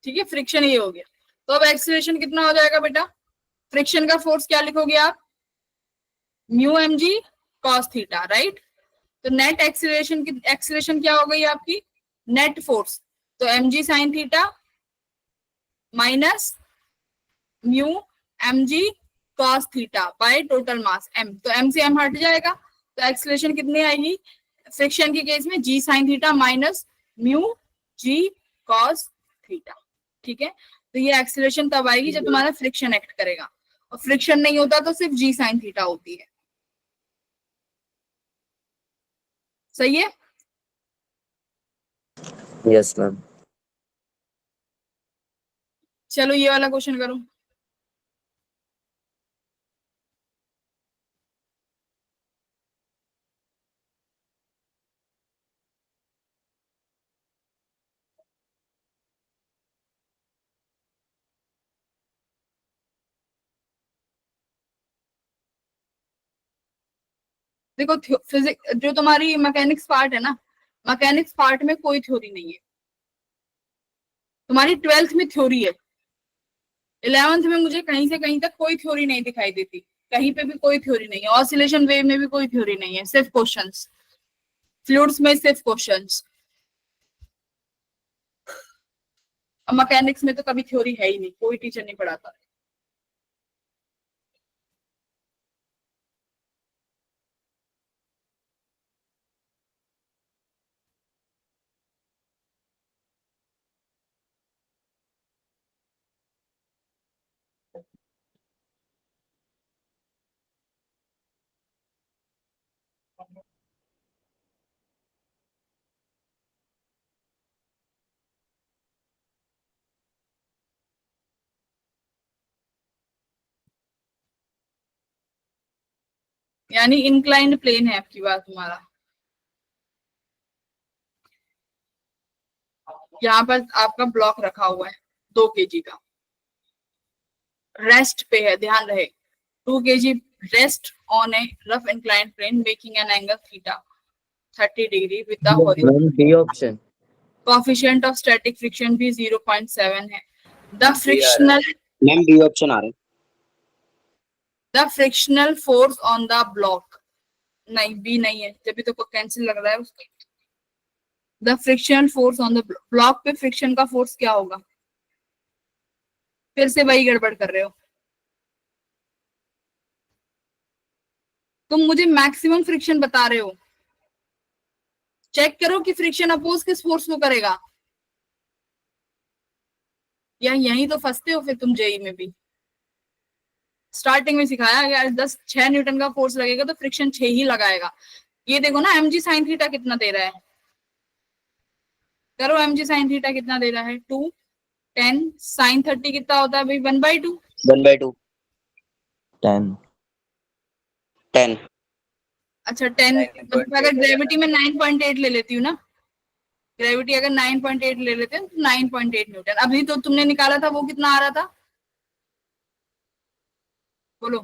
ठीक है, फ्रिक्शन ये हो गया। तो अब एक्सीलरेशन कितना हो जाएगा बेटा, फ्रिक्शन का फोर्स क्या लिखोगे आप mu mg cos theta, right. तो नेट एक्सीलरेशन क्या हो गई आपकी नेट फोर्स, तो mg sin theta minus mu mg cos theta by total mass m, तो m से m हट जाएगा, तो एक्सीलरेशन कितनी आएगी फ्रिक्शन के केस में g sin theta minus mu g cos theta. ठीक है, तो ये एक्सीलरेशन तब आएगी जब तुम्हारा फ्रिक्शन एक्ट करेगा, और फ्रिक्शन नहीं होता तो सिर्फ g sin थीटा होती है। सही है, यस मैम। चलो ये वाला क्वेश्चन करो। देखो फिजिक्स जो तुम्हारी मैकेनिक्स पार्ट है ना, मैकेनिक्स पार्ट में कोई थ्योरी नहीं है, तुम्हारी 12th में थ्योरी है, 11th में मुझे कहीं से कहीं तक कोई थ्योरी नहीं दिखाई देती, कहीं पे भी कोई थ्योरी नहीं है, ऑसिलेशन वेव में भी कोई थ्योरी नहीं है, सिर्फ क्वेश्चंस, फ्लूइड्स में सिर्फ क्वेश्चंस। अब मैकेनिक्स में तो कभी थ्योरी है ही नहीं, कोई टीचर नहीं पढ़ाता। यानी इंक्लाइंड प्लेन है आपकी बात तुम्हारा, यहाँ पर आपका ब्लॉक रखा हुआ है 2 kg का, रेस्ट पे है, ध्यान रहे 2 kg rest on a rough inclined plane making an angle theta 30 degree with the horizontal. Ma'am B option. Coefficient of static friction भी 0.7 है। The frictional ma'am B option आ रहा है। the frictional force on the block नहीं, B नहीं है, जब भी तो कैंसिल लग रहा है उसका। The friction force on the block पे फ्रिक्शन का फोर्स क्या होगा? फिर से वही गड़बड़ कर रहे हो तुम, मुझे मैक्सिमम फ्रिक्शन बता रहे हो। चेक करो कि फ्रिक्शन अपोज किस फोर्स को करेगा, या यही तो फंसते हो फिर तुम जेई में भी। स्टार्टिंग में सिखाया गया 6 न्यूटन का फोर्स लगेगा तो फ्रिक्शन 6 ही लगाएगा। ये देखो ना mg sin थीटा कितना दे रहा है, करो mg sin थीटा कितना दे रहा है 2, 10 sin 30 कितना होता है भाई 1/2। 1/2 10 10 अच्छा 10, मतलब अगर ग्रेविटी में 9.8 ले लेती हूँ ना, ग्रेविटी अगर 9.8 ले लेते हैं तो 9.8 न्यूटन। अभी तो तुमने निकाला था वो कितना आ रहा था, बोलो।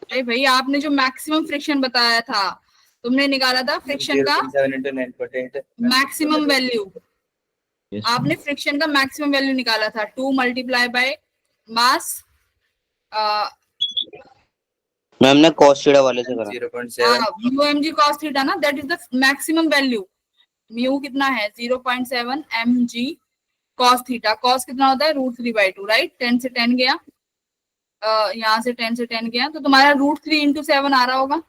अरे भाई आपने जो मैक्सिमम फ्रिक्शन बताया था, तुमने निकाला था फ्रिक्शन का 0.7 into 9.8 मैक्सिमम वैल्यू। आपने फ्रिक्शन का मैक्सिमम वैल्यू निकाला था 2 मल्टीप्लाई बाय मास। मैम ने cos थीटा वाले से करा। 0.7 म्यू mg cos थीटा ना, that is the maximum value. Mu कितना है 0.7 mg cos थीटा। cos कितना होता है √3/2, राइट। 10 से 10 गया, यहाँ से 10 से 10 गया, तो तुम्हारा √3 into 7 आ रहा होगा।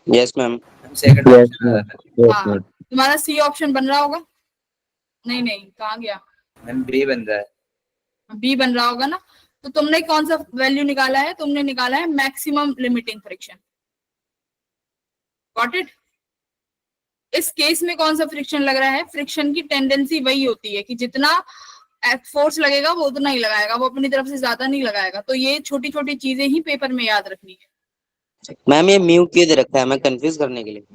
Yes ma'am. Second Yes, option आ रहा था हाँ, ma'am. तुम्हारा सी ऑप्शन बन रहा होगा। नहीं नहीं, कहाँ गया, मैम बी बन रहा है। बी बन रहा होगा ना। तो तुमने कौन सा वैल्यू निकाला है, तुमने निकाला है maximum limiting friction. Got it. इस केस में कौन सा फ्रिक्शन लग रहा है, फ्रिक्शन की टेंडेंसी वही होती है कि जितना फोर्स लगेगा वो उतना ही लगाएगा, वो अपनी तरफ से ज्यादा नहीं लगाएगा। तो ये छोटी छोटी चीजें ही पेपर में याद रखनी है। मैम ये म्यू क्यों दे रखा है, मैं कंफ्यूज करने के लिए।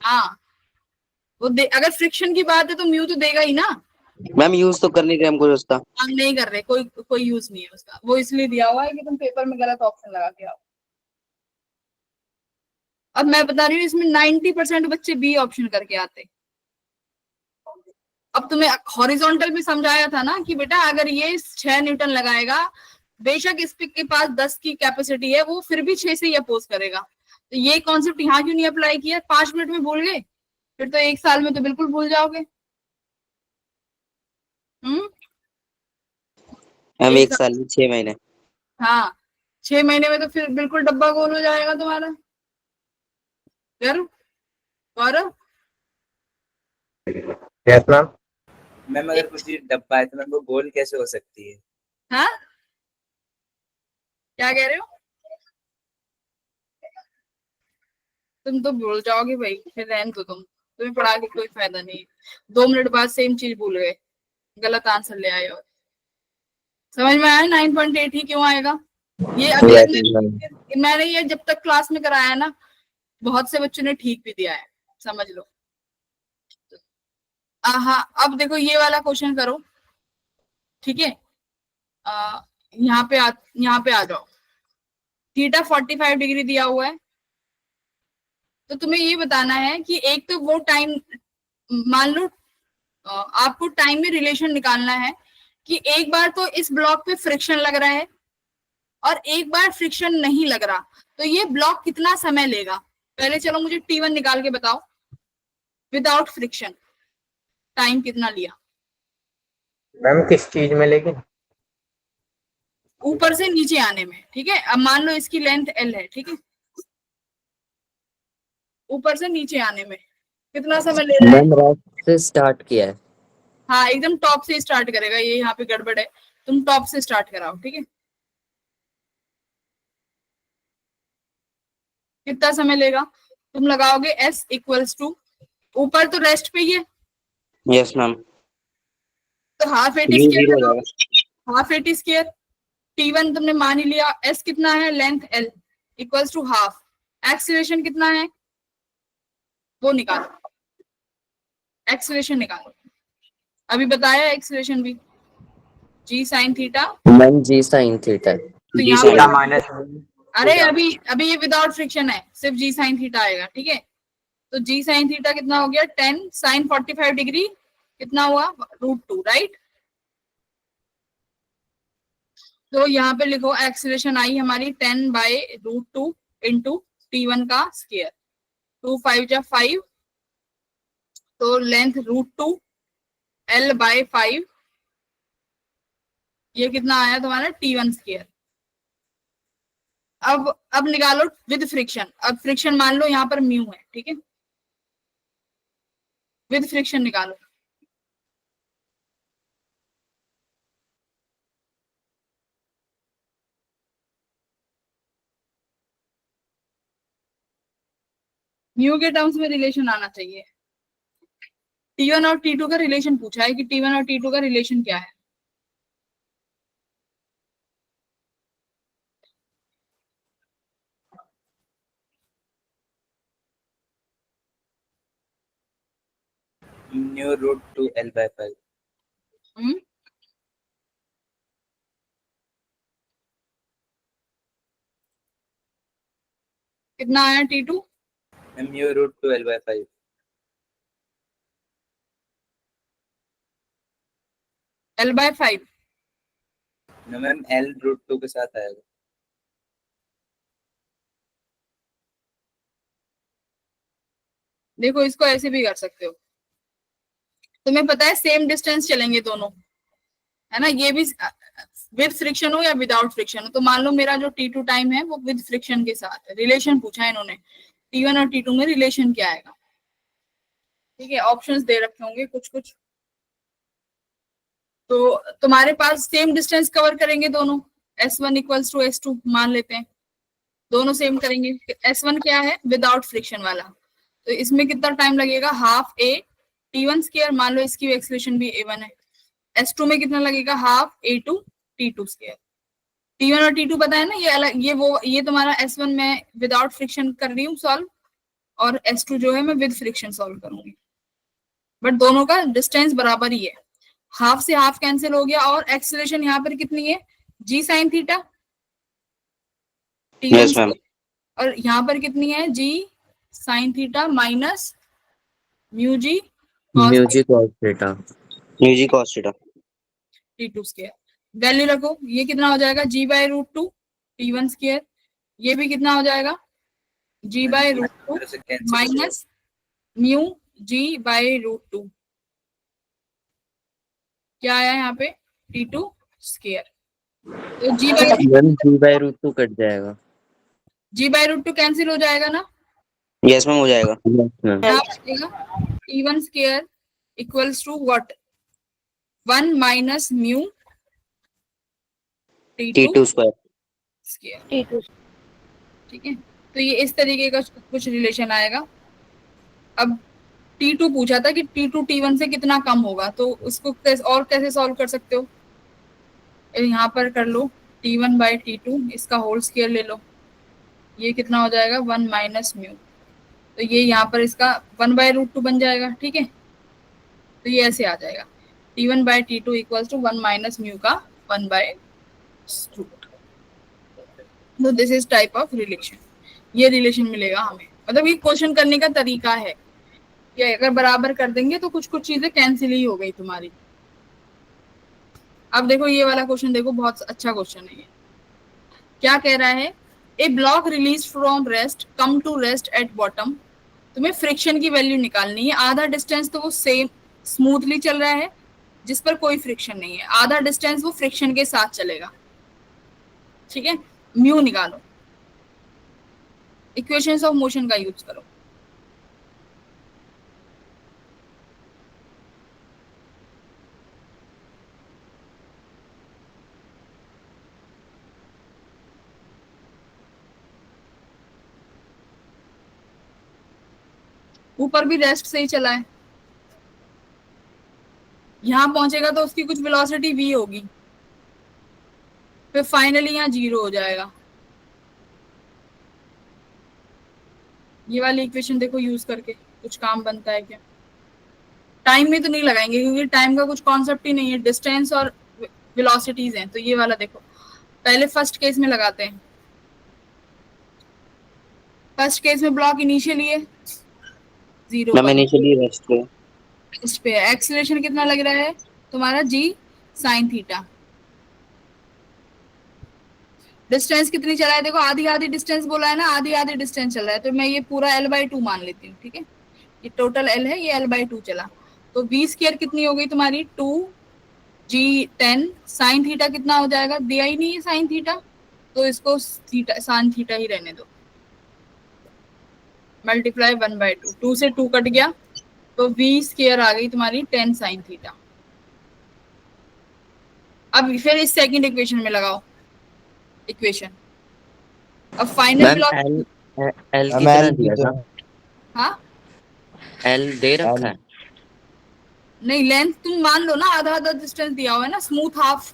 हाँ, वो अगर फ्रिक्शन की बात है तो म्यू तो देगा ही ना। मैम यूज तो कर नहीं रहे हम कुछ उसका। हम नहीं कर रहे, कोई कोई यूज नहीं है उसका, वो इसलिए दिया हुआ है कि तुम पेपर में गलत ऑप्शन लगा के आओ। अब मैं बता रही हूँ इसमें 90% बच्चे बी ऑप्शन करके आते। अब तुम्हें हॉरिजॉन्टल भी समझाया था ना कि बेटा अगर ये 6 न्यूटन लगाएगा, बेशक इस के पास 10 की कैपेसिटी है, वो फिर भी 6 से ही अपोज करेगा। तो ये कॉन्सेप्ट यहाँ क्यों नहीं अप्लाई किया, 5 मिनट में भूल गए, फिर तो 1 साल में तो बिल्कुल भूल जाओगे। मैम 1 एक साल में 6 महीने। हाँ, 6 महीने में तो फिर बिल्कुल डब्बा गोल हो जाएगा तुम्हारा। गौरव यस मैम। मैम अगर कुछ चीज डब्बा है तो मैम वो गोल कैसे हो सकती है? हाँ, क्या कह रहे हो, तुम तो भूल जाओगे भाई, फिर रहने दो, तुम्हें पढ़ा के कोई फायदा नहीं है। 2 मिनट बाद सेम चीज भूल गए, गलत आंसर ले आए। और समझ में आया 9.8 ही क्यों आएगा। ये अभी Yes, ma'am. मैंने ये जब तक क्लास में कराया ना, बहुत से बच्चों ने ठीक भी दिया है, समझ लो। हाँ, अब देखो ये वाला क्वेश्चन करो, ठीक है। यहाँ पे आ जाओ। थीटा 45 डिग्री दिया हुआ है, तो तुम्हें ये बताना है कि एक तो वो टाइम, मान लो आपको टाइम में रिलेशन निकालना है कि एक बार तो इस ब्लॉक पे फ्रिक्शन लग रहा है और एक बार फ्रिक्शन नहीं लग रहा, तो ये ब्लॉक कितना समय लेगा। पहले चलो मुझे T1 निकाल के बताओ, विदाउट फ्रिक्शन टाइम कितना लिया। मैम किस चीज में, लेकिन ऊपर से नीचे आने में, ठीक है। अब मान लो इसकी लेंथ L है, ठीक है, ऊपर से नीचे आने में कितना समय ले रहा है। मैम राइट से स्टार्ट किया है। हाँ, एकदम टॉप से स्टार्ट करेगा, ये यहाँ पे गड़बड़ है, तुम टॉप से स्टार्ट कराओ, ठीक है। कितना समय लेगा, तुम लगाओगे S इक्वल्स टू, ऊपर तो रेस्ट पे ही है, यस मैम। तो हाफ एटी यू स्क्वायर 0 हो लगाओ, जाएगा। Half eighty square. T1 तुमने मान ही लिया, S कितना है length L equals to half, acceleration कितना है वो निकालो, एक्सीलरेशन निकालो। अभी बताया एक्सीलरेशन भी, G sin थीटा। मैम जी साइन थीटा। तो जी यहाँ थीटा पर माइनस अरे अभी ये विदाउट फ्रिक्शन है, सिर्फ G sin थीटा आएगा, ठीक है। तो G sin थीटा कितना हो गया 10 sin 45 डिग्री कितना हुआ √2, राइट। तो यहाँ पे लिखो एक्सीलरेशन आई हमारी 10/√2 इंटू T1 का स्क्वायर, 2 5 जा 5, तो लेंथ √2 L/5, ये कितना आया तुम्हारा T1 स्क्वायर। अब निकालो विद फ्रिक्शन। अब फ्रिक्शन मान लो यहाँ पर म्यू है, ठीक है, विद फ्रिक्शन निकालो। म्यू के टर्म्स में रिलेशन आना चाहिए। T1 और T2 का रिलेशन पूछा है कि T1 और T2 का रिलेशन क्या है। Mu root 2 L/5। हम्म, कितना आया T2? Mu root 2 L/5। L/5। No ma'am, L root 2 के साथ आएगा। देखो इसको ऐसे भी कर सकते हो, तुम्हें पता है सेम डिस्टेंस चलेंगे दोनों, है ना, ये भी विद फ्रिक्शन हो या विदाउट फ्रिक्शन हो। तो मान लो मेरा जो T2 टाइम है वो विद फ्रिक्शन के साथ है, रिलेशन पूछा है इन्होंने, T1 और T2 में रिलेशन क्या आएगा। ठीक है, ऑप्शंस दे रखे होंगे कुछ कुछ, तो तुम्हारे पास सेम डिस्टेंस कवर करेंगे दोनों, S1 इक्वल्स टू S2 मान लेते हैं, दोनों सेम करेंगे। S1 क्या है, विदाउट फ्रिक्शन वाला, तो इसमें कितना टाइम लगेगा, हाफ A T1 स्क्वायर, मान लो इसकी एक्सप्रेशन भी A1 है। S2 में कितना लगेगा, half A2 T2 square. T1 और T2 पता है ना, ये अलग, ये तुम्हारा S1 में विदाउट फ्रिक्शन कर रही हूँ सॉल्व, और S2 जो है मैं विद फ्रिक्शन सॉल्व करूंगी, बट दोनों का डिस्टेंस बराबर ही है, हाफ से हाफ कैंसिल हो गया। और एक्सेलरेशन यहाँ पर कितनी है, G sin theta Yes, ma'am. और यहाँ पर कितनी है, G sin theta minus mu G mu G cos theta. Mu G cos theta. T2 square. Value रखो, ये कितना हो जाएगा, G/√2 T1 स्क्वायर, ये भी कितना हो जाएगा, G/√2 माइनस म्यू G/√2, क्या आया यहाँ पे, T2 स्क्वायर। तो G/√2 कट जाएगा। G/√2 कैंसिल हो जाएगा ना, यस मैम, हो जाएगा। क्या बचेगा, T1 square equals to what, 1 minus mu T2 square. Square. ठीक है, तो ये इस तरीके का कुछ रिलेशन आएगा। अब T2 पूछा था कि T2 T1 से कितना कम होगा, तो उसको और कैसे सॉल्व कर सकते हो, यहाँ पर कर लो T1/T2 इसका होल स्क्वायर ले लो, ये कितना हो जाएगा, 1 माइनस म्यू, तो ये यहाँ पर इसका 1/√2 बन जाएगा। ठीक है, तो ये ऐसे आ जाएगा, T1/T2 equals to 1 minus mu का 1/√2। तो this is type of relation, ये रिलेशन मिलेगा हमें, मतलब ये क्वेश्चन करने का तरीका है कि अगर बराबर कर देंगे तो कुछ कुछ चीजें कैंसिल ही हो गई तुम्हारी। अब देखो ये वाला क्वेश्चन, देखो बहुत अच्छा क्वेश्चन है ये, क्या कह रहा है, a block release from rest come to rest at bottom, तुम्हें फ्रिक्शन की वैल्यू निकालनी है। आधा डिस्टेंस तो वो सेम स्मूथली चल रहा है जिस पर कोई फ्रिक्शन नहीं है, आधा डिस्टेंस वो फ्रिक्शन के साथ चलेगा। ठीक है, म्यू निकालो, इक्वेशंस ऑफ मोशन का यूज करो। ऊपर भी रेस्ट से ही चला है, यहां पहुंचेगा तो उसकी कुछ वेलोसिटी v होगी, फिर फाइनली यहाँ 0 हो जाएगा। ये वाली इक्वेशन देखो यूज करके कुछ काम बनता है क्या, टाइम में तो नहीं लगाएंगे क्योंकि टाइम का कुछ कॉन्सेप्ट ही नहीं है, डिस्टेंस और वेलोसिटीज हैं। तो ये वाला देखो, पहले फर्स्ट केस में लगाते हैं। फर्स्ट केस में ब्लॉक इनिशियली है 0 मैम पर, इनिशियली रेस्ट पे। इस पे एक्सीलरेशन कितना लग रहा है तुम्हारा, G sin थीटा, डिस्टेंस कितनी चला है, देखो आधी आधी डिस्टेंस बोला है ना, आधी आधी डिस्टेंस चल रहा है, तो मैं ये पूरा L/2 मान लेती हूँ, ठीक है। ये टोटल L है, ये L/2 चला, तो v स्क्वायर कितनी हो गई तुम्हारी 2g10 साइन थीटा कितना हो जाएगा, दिया ही नहीं है साइन थीटा, तो इसको थीटा साइन थीटा ही रहने दो, मल्टीप्लाई 1/2, 2 से 2 कट गया, तो v स्क्वायर आ गई तुम्हारी 10 साइन थीटा। अब फिर इस सेकंड इक्वेशन में लगाओ इक्वेशन, अब final ma'am velocity, L ma'am कितना एल भी दिया तो था? हाँ एल दे रखा है। नहीं लेंथ तुम मान लो ना, आधा आधा डिस्टेंस दिया हुआ है ना, स्मूथ हाफ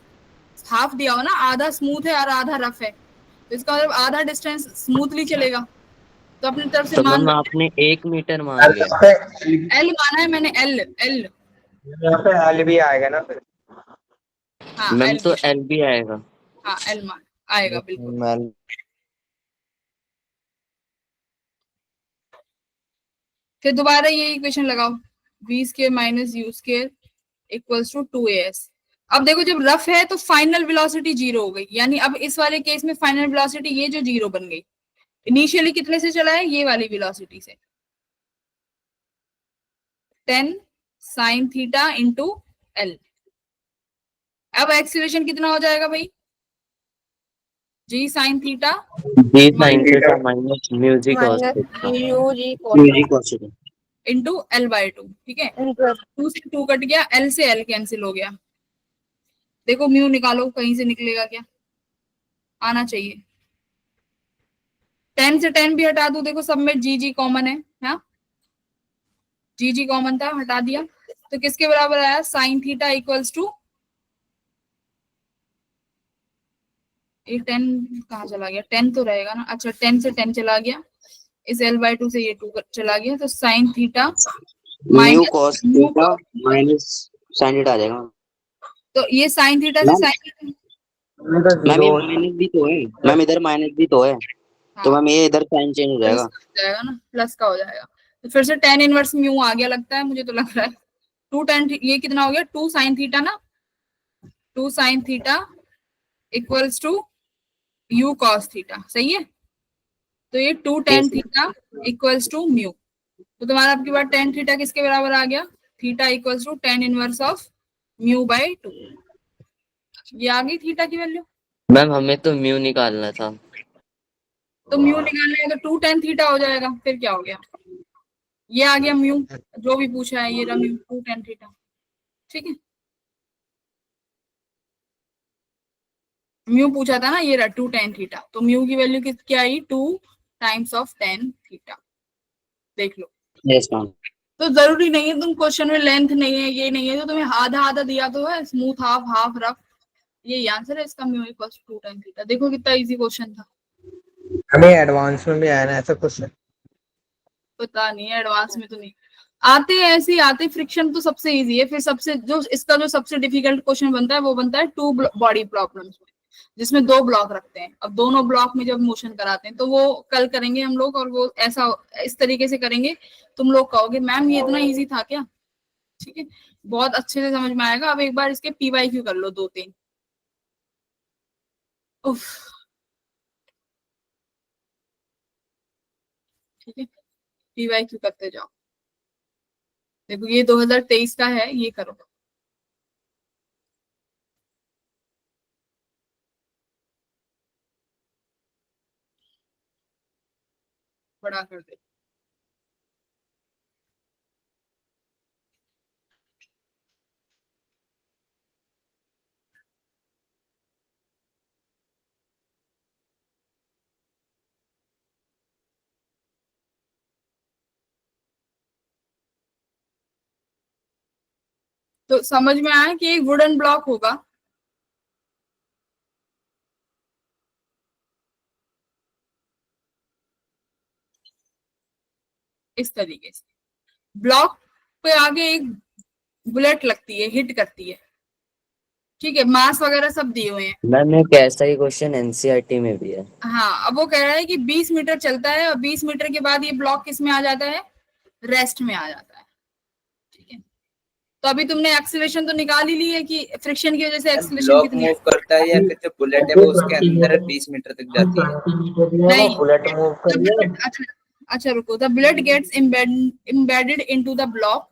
हाफ दिया हुआ ना, आधा स्मूथ है और आधा रफ है, तो इसका मतलब आधा डिस्टेंस स्मूथली चलेगा, तो अपनी तरफ से तो मान मैम लो, आपने 1 मीटर मान लिया। एल माना है मैंने, एल एल, यहाँ पे एल भी आएगा ना फिर। हाँ मैम एल तो भी, एल भी आएगा। हाँ एल मान आएगा बिल्कुल। मैम फिर दोबारा ये इक्वेशन लगाओ, v square minus u square equals to 2as। अब देखो जब रफ है तो फाइनल वेलोसिटी 0 हो गई, यानी अब इस वाले केस में फाइनल वेलोसिटी ये जो 0 बन गई, इनिशियली कितने से चला है, ये वाली वेलोसिटी से, 10 साइन थीटा इंटू एल। अब एक्सीलरेशन कितना हो जाएगा भाई, G sine theta G sine theta minus music minus theta. U G music question into L/2, ठीक है। 2 से 2 कट गया, L से L कैंसिल हो गया, देखो म्यू निकालो, कहीं से निकलेगा क्या, आना चाहिए। 10 से 10 भी हटा दो, देखो सब में जी कॉमन है, हाँ जी कॉमन था, हटा दिया, तो किसके बराबर आया, साइन थीटा इक्वल्स टू, ये 10 कहाँ चला गया, 10 तो रहेगा ना, अच्छा 10 से 10 चला गया, इस L/2 से ये 2 चला गया, तो sine theta mu minus cos mu, theta minus sine theta आ जाएगा। तो ये साइन थीटा से मैम साइन, मैम ये माइनस भी तो है, मैम इधर माइनस भी तो है, तो हाँ मैम ये इधर साइन चेंज हो प्लस जाएगा। हो जाएगा ना, प्लस का हो जाएगा, तो फिर से tan इनवर्स म्यू आ गया लगता है, मुझे तो लग रहा है 2 tan, ये कितना हो गया 2 साइन थीटा ना, 2 sine theta equals to u cos theta, सही है, तो ये 2 tan theta equals to mu, तो तुम्हारा आपकी बात tan थीटा किसके बराबर आ गया, theta equals to tan inverse of mu by 2, ये आ गई थीटा की वैल्यू। मैम हमें तो म्यू निकालना था। तो म्यू निकालने है तो 2 tan थीटा हो जाएगा, फिर क्या हो गया, ये आ गया म्यू, जो भी पूछा है ये रहा म्यू 2 tan थीटा, ठीक है। म्यू पूछा था ना, ये रहा 2 tan थीटा, तो म्यू की वैल्यू क्या आई, 2 टाइम्स ऑफ tan थीटा, देख लो। Yes ma'am. तो जरूरी नहीं है तुम क्वेश्चन में लेंथ नहीं है, ये नहीं है, तो तुम्हें आधा आधा दिया तो है, स्मूथ हाफ हाफ रफ, ये आंसर है इसका, mu equals to 2 tan theta, देखो कितना इजी क्वेश्चन था। हमें एडवांस में भी आया ना ऐसा क्वेश्चन। पता नहीं है एडवांस में तो नहीं आते हैं, ऐसे ही आते, फ्रिक्शन तो सबसे इजी है, फिर सबसे जो इसका जो सबसे डिफिकल्ट क्वेश्चन बनता है वो बनता है टू बॉडी प्रॉब्लम्स में, जिसमें 2 ब्लॉक रखते हैं, अब दोनों ब्लॉक में जब मोशन कराते हैं, तो वो कल करेंगे हम लोग, और वो ऐसा इस तरीके से करेंगे, तुम लोग कहोगे मैम ये इतना इजी था क्या, ठीक है, बहुत अच्छे से समझ में आएगा। अब एक बार इसके PYQ कर लो 2-3, उफ, ठीक है, PYQ करते जाओ, देखो ये 2023 का है, ये करो, बड़ा कर दे। तो समझ में आया कि एक वुडन ब्लॉक होगा, इस तरीके से ब्लॉक पे आगे एक बुलेट लगती है, हिट करती है, ठीक है, मास वगैरह सब दिए हुए हैं। मैम एक ऐसा ही क्वेश्चन एनसीईआरटी में भी है। हाँ, अब वो कह रहा है कि 20 मीटर चलता है और 20 मीटर के बाद ये ब्लॉक किस में आ जाता है, रेस्ट में आ जाता है, ठीक है। तो अभी तुमने एक्सीलरेशन तो निकाल ही ली है कि फ्रिक्शन की वजह से एक्सीलरेशन ब्लॉक कितनी है। मूव करता है या फिर जो बुलेट है वो उसके अंदर 20 मीटर तक जाती है। नहीं, बुलेट मूव the कर रही है। bullet, अच्छा रुको, the bullet gets embedded into the block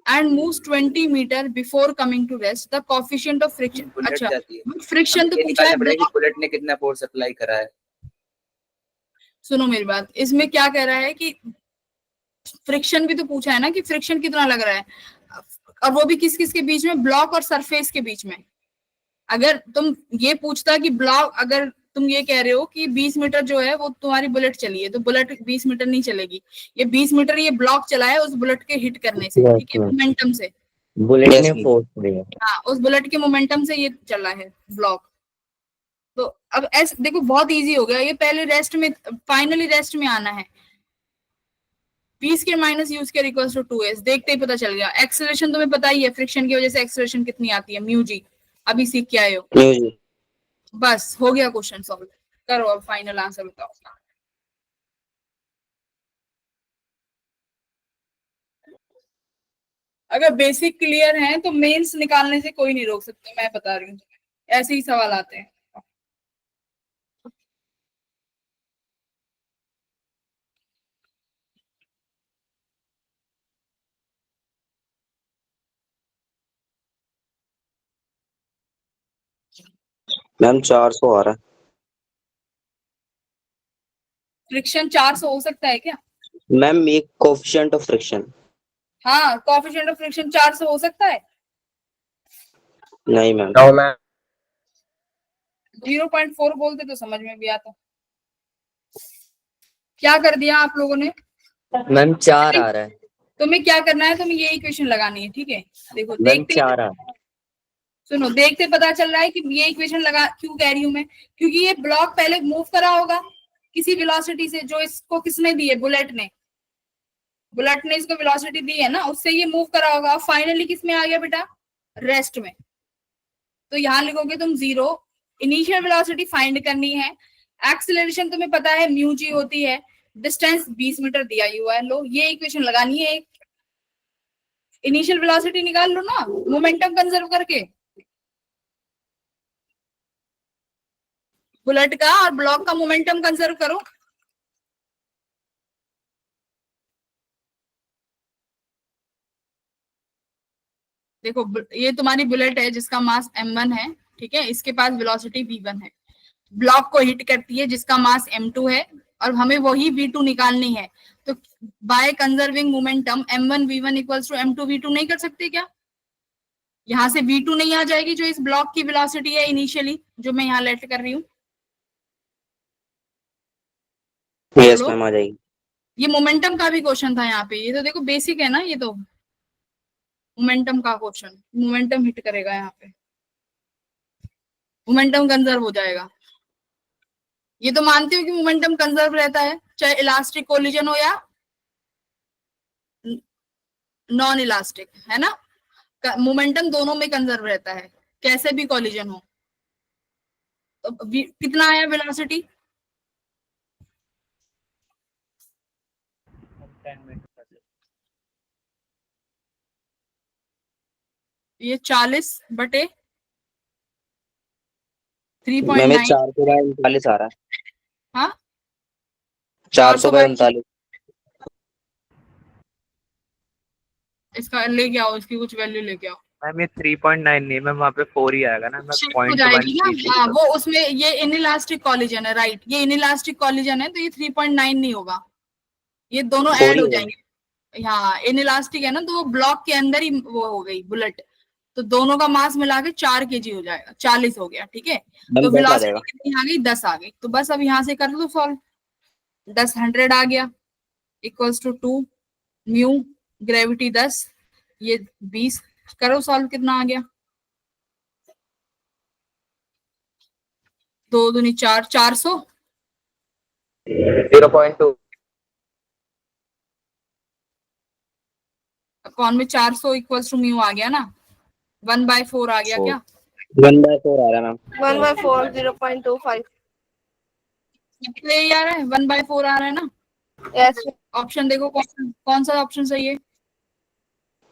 and moves 20 meter before coming to rest. The coefficient of friction, bullet अच्छा जाती है। फ्रिक्शन तो ये पूछा है निकालना पड़ेगा कि block। बुलेट ने कितना फोर्स अप्लाई करा है। सुनो मेरी बात, इसमें क्या कह रहा है कि फ्रिक्शन भी तो पूछा है ना कि फ्रिक्शन कितना लग रहा है, और वो भी किस किस के बीच में, ब्लॉक और सरफेस के बीच में। अगर तुम ये पूछता कि ब्लॉक, अगर तुम ये कह रहे हो कि 20 मीटर जो है वो तुम्हारी बुलेट चली है, तो बुलेट 20 मीटर नहीं चलेगी, ये 20 मीटर ये ब्लॉक चला है उस बुलेट के हिट करने से, Yes, ठीक है, ma'am. मोमेंटम से। बुलेट Yes, ने ma'am. फोर्स दिया। हाँ, उस बुलेट के मोमेंटम से ये चला है ब्लॉक। तो अब ऐसे देखो बहुत इजी हो गया ये, पहले रेस्ट में, फाइनली रेस्ट में आना है। 20 के माइनस यूज के इक्वल्स टू 2s, देखते ही पता चल गया। एक्सेलरेशन तुम्हें पता ही है, फ्रिक्शन की वजह से एक्सेलरेशन कितनी आती है, म्यू जी, अभी सीख के आए हो। म्यूजिक बस हो गया क्वेश्चन सॉल्व, करो अब फाइनल आंसर बताओ। अगर बेसिक क्लियर है तो मेंस निकालने से कोई नहीं रोक सकता, मैं बता रही हूँ तुम्हें, ऐसे ही सवाल आते हैं। मैम 400 आ रहा फ्रिक्शन 400 हो सकता है क्या? है मैम, एक कोफिशिएंट ऑफ फ्रिक्शन। हाँ, कोएफिशिएंट ऑफ फ्रिक्शन 400 हो सकता है। नहीं मैम। No ma'am. 0.4 बोलते तो समझ में भी आता। क्या कर दिया आप लोगों ने? मैम 4 आ रहा है। तुम्हें क्या करना है, तुम्हें ये इक्वेशन लगानी है, ठीक है। देखो मैम देखते 4 आ रहा है। सुनो, देखते पता चल रहा है कि ये इक्वेशन लगा क्यों कह रही हूं मैं, क्योंकि ये ब्लॉक पहले मूव करा होगा किसी वेलोसिटी से, जो इसको किसने दी है, बुलेट ने। बुलेट ने इसको वेलोसिटी दी है ना, उससे ये मूव करा होगा। फाइनली किस में आ गया बेटा, रेस्ट में। तो यहां लिखोगे तुम 0, इनिशियल वेलोसिटी फाइंड करनी है, एक्सीलरेशन तुम्हें पता है म्यू जी होती है, डिस्टेंस 20 मीटर दिया हुआ है, लो ये इक्वेशन लगानी है। एक इनिशियल वेलोसिटी निकाल लो ना, मोमेंटम कंजर्व करके, बुलेट का और ब्लॉक का मोमेंटम कंजर्व करो। देखो ये तुम्हारी बुलेट है जिसका मास m1 है, ठीक है, इसके पास वेलोसिटी v1 है, ब्लॉक को हिट करती है जिसका मास m2 है, और हमें वही v2 निकालनी है। तो by conserving momentum m1 v1 equals to m2 v2 नहीं कर सकते क्या? यहां से v2 नहीं आ जाएगी जो इस ब्लॉक की वेलोसिटी है इनिशियली, जो मैं यहाँ लेट कर रही हूँ। यस मैम आ जाएगी। ये मोमेंटम का भी क्वेश्चन था यहाँ पे, ये तो देखो बेसिक है ना, ये तो मोमेंटम का क्वेश्चन, मोमेंटम हिट करेगा यहाँ पे, मोमेंटम कंजर्व हो जाएगा। ये तो मानती हूँ कि मोमेंटम कंजर्व रहता है, चाहे इलास्टिक कोलिजन हो या नॉन इलास्टिक, है ना। मोमेंटम दोनों में कंजर्व रहता है, कैसे भी कोलिजन हो। तो कितना आया वेलोसिटी? ये 40 बटे मैम 3.9। 439 आ रहा है। हाँ 439। इसका लेके आओ, इसकी कुछ वैल्यू लेके आओ। मैम ये 3.9 नहीं मैम, वहाँ पे 4 ही आएगा ना। मैं शिफ्ट हो जाएगी ना, हाँ वो उसमें ये इनइलास्टिक कॉलिजन है, राइट, ये इनइलास्टिक कॉलिजन है, तो ये 3.9 नहीं होगा, ये दोनों ऐड हो जाएंगे। हाँ इनइलास्टिक है ना, तो वो ब्लॉक के अंदर ही वो हो गई बुलेट, तो दोनों का मास मिला के 4 kg हो जाएगा, 40 हो गया, ठीक है। तो वेलोसिटी कितनी आ गई, 10 आ गई। तो बस अब यहाँ से कर लो सॉल्व, 10 100 आ गया इक्वल्स टू 2 म्यू, ग्रेविटी 10, ये 20, करो सॉल्व, कितना आ गया, 2 दूनी 4, 400। 0.2। कौन में 400 इक्वल्स टू म्यू आ गया ना, 1/4 आ गया क्या? 1/4 आ रहा है मैम। 1/4 0.25। कितने आ रहा है, 1/4 आ रहा है ना। यस ऑप्शन देखो कौन सा ऑप्शन सही है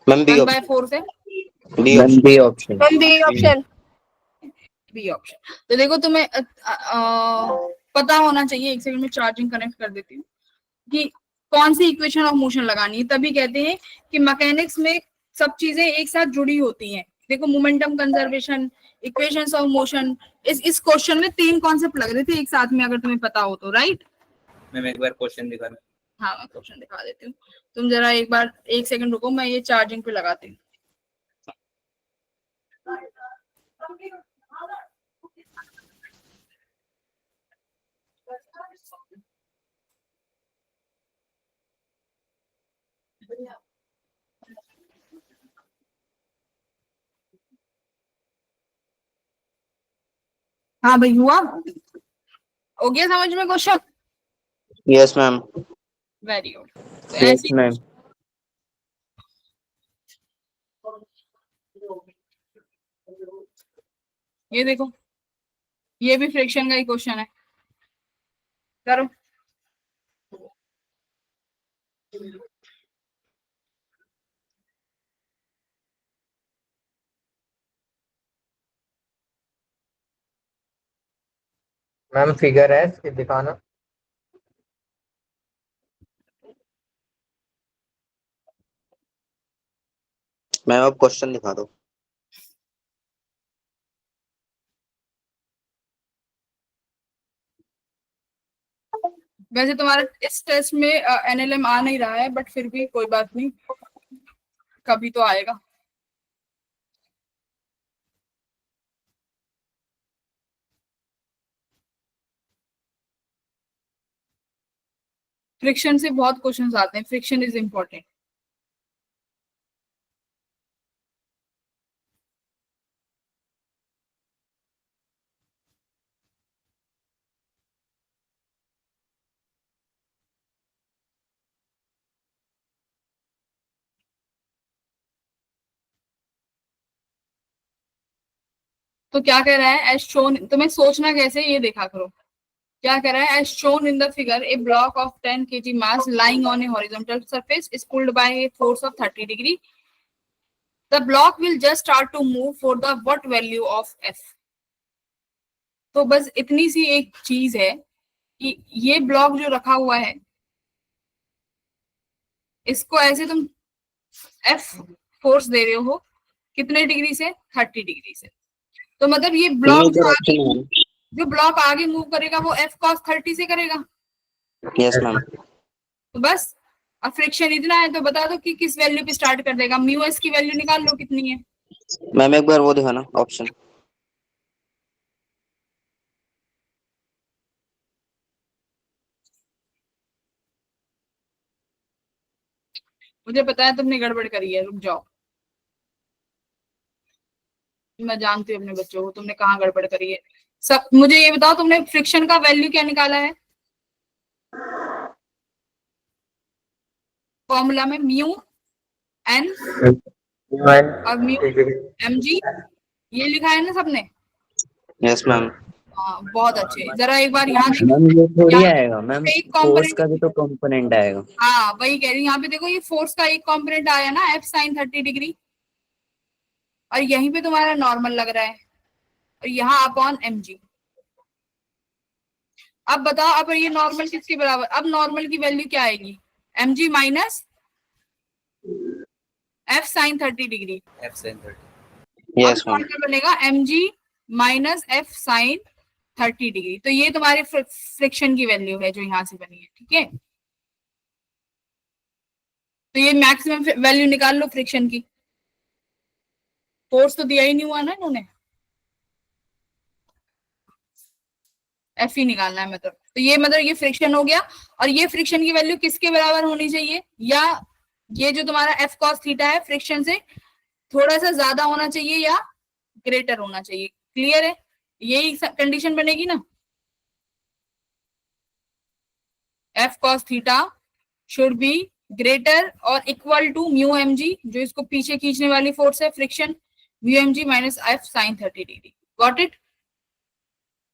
मैम बी 1/4 से। B ma'am option. B option. Ma'am, B option. B option. तो देखो तुम्हें पता होना चाहिए, एक सेकंड में चार्जिंग कनेक्ट कर देती हूँ, कि कौन सी इक्वेशन ऑफ मोशन लगानी है। तभी कहते हैं कि मैकेनिक्स में सब चीजें एक साथ जुड़ी होती हैं। देखो momentum conservation, equations of motion, इस क्वेश्चन में 3 कॉन्सेप्ट लग रहे थे एक साथ में, अगर तुम्हें पता हो तो, राइट। मैम एक बार क्वेश्चन दिखाना। हाँ मैं क्वेश्चन दिखा देती हूँ, तुम जरा एक बार 1 सेकंड रुको, मैं ये चार्जिंग पे लगाती हूँ। हाँ भाई, हुआ, हो गया समझ में question? Yes ma'am. Very good. तो यस ऐसी मैम। ये देखो, ये भी फ्रिक्शन का ही क्वेश्चन है, करो। मैम फिगर है इसके, दिखाना। मैम अब क्वेश्चन दिखा दो। वैसे तुम्हारा इस टेस्ट में एनएलएम आ नहीं रहा है, बट फिर भी कोई बात नहीं, कभी तो आएगा। फ्रिक्शन से बहुत क्वेश्चंस आते हैं, फ्रिक्शन इज इम्पोर्टेंट। तो क्या कह रहा है, एज शोन, तुम्हें सोचना कैसे ये देखा करो। क्या कह रहा है, as shown in the figure a block of 10 kg mass lying on a horizontal surface is pulled by a force of 30 degree, the block will just start to move for the what value of F. तो बस इतनी सी एक चीज है कि ये block जो रखा हुआ है, इसको ऐसे तुम एफ फोर्स दे रहे हो, कितने डिग्री से, 30 डिग्री से। तो मतलब ये मैम ब्लॉक इधर ऑप्शन है। जो ब्लॉक आगे मूव करेगा वो एफ कॉस 30 से करेगा। Yes ma'am. तो बस अब फ्रिक्शन इतना है, तो बता दो कि किस वैल्यू पे स्टार्ट कर देगा। म्यू एस की वैल्यू निकाल लो कितनी है। मैम एक बार वो दिखाना ऑप्शन। मुझे पता है तुमने गड़बड़ करी है, रुक जाओ, मैं जानती हूँ अपने बच्चों को, तुमने कहाँ गड़बड़ करी है। सब मुझे ये बताओ, तुमने फ्रिक्शन का वैल्यू क्या निकाला है फॉर्मूला में? म्यू एन और म्यू एम जी, ये लिखा है ना सबने? Yes ma'am. हाँ बहुत अच्छे, जरा एक बार यहाँ देखो, मैम ये थोड़ी यहाँ आएगा मैम, पे एक फोर्स का कॉम्पोनेंट, भी तो कंपोनेंट आएगा। हाँ वही कह रही हूँ, यहाँ पे देखो ये फोर्स का एक कॉम्पोनेंट आया ना, एफ साइन 30 डिग्री, और यहीं पे तुम्हारा नॉर्मल लग रहा है, और यहाँ अपॉन एम जी। अब बताओ, अब ये नॉर्मल किसके बराबर, अब नॉर्मल की वैल्यू क्या आएगी, एम जी minus F sine 30 degree. F center. अब यस मैम। नॉर्मल बनेगा एम जी माइनस एफ साइन 30 डिग्री। तो ये तुम्हारी फ्रिक्शन की वैल्यू है जो यहाँ से बनी है, ठीक है। तो ये मैक्सिमम वैल्यू निकाल लो फ्रिक्शन की। फोर्स तो दिया ही नहीं हुआ ना इन्होंने, एफ ही निकालना है मतलब। तो ये मतलब ये फ्रिक्शन हो गया, और ये फ्रिक्शन की वैल्यू किसके बराबर होनी चाहिए, या ये जो तुम्हारा एफ कॉस थीटा है फ्रिक्शन से थोड़ा सा ज्यादा होना चाहिए या ग्रेटर होना चाहिए। क्लियर है, यही कंडीशन बनेगी ना, F cos theta should be greater or equal to mu M G, जो इसको पीछे खींचने वाली फोर्स है friction, mu M G minus F sine 30 degree. Got it?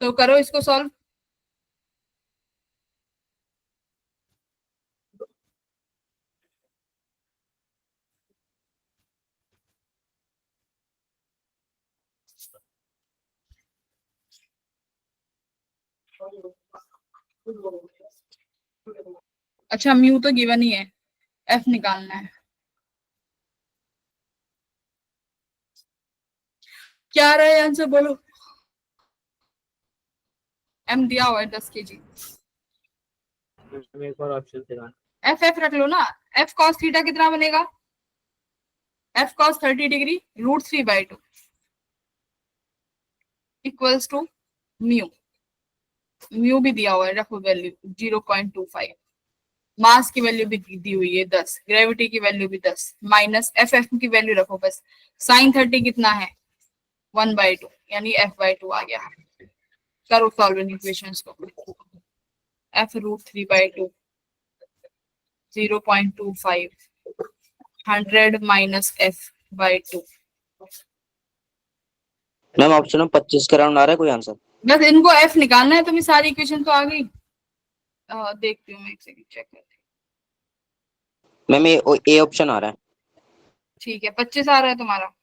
तो करो इसको सॉल्व। अच्छा म्यू तो गिवन ही है, एफ निकालना है। क्या रहा है आंसर बोलो। एम दिया हुआ है 10 kg। एक और ऑप्शन दिखाना। एफ एफ रख लो ना। एफ कॉस थीटा कितना बनेगा, f cos 30 degree √3/2 equals to mu. Mu भी दिया हुआ है, रखो वैल्यू 0.25। मास की वैल्यू भी दी हुई है 10, ग्रेविटी की वैल्यू भी 10, माइनस एफ एफ की वैल्यू रखो बस। साइन 30 कितना है 1/2, यानी f/2 आ गया। करो सॉल्व इन इक्वेशंस को। f √3/2 0.25 100 minus f/2। Ma'am option में 25 के राउंड आ रहा है कोई आंसर? बस इनको f निकालना है, तुम्हें सारी इक्वेशन तो आ गई। देखती हूँ मैं, एक सेकंड चेक करती हूँ। मैम ए ऑप्शन आ रहा है। ठीक है 25 आ रहा है तुम्हारा।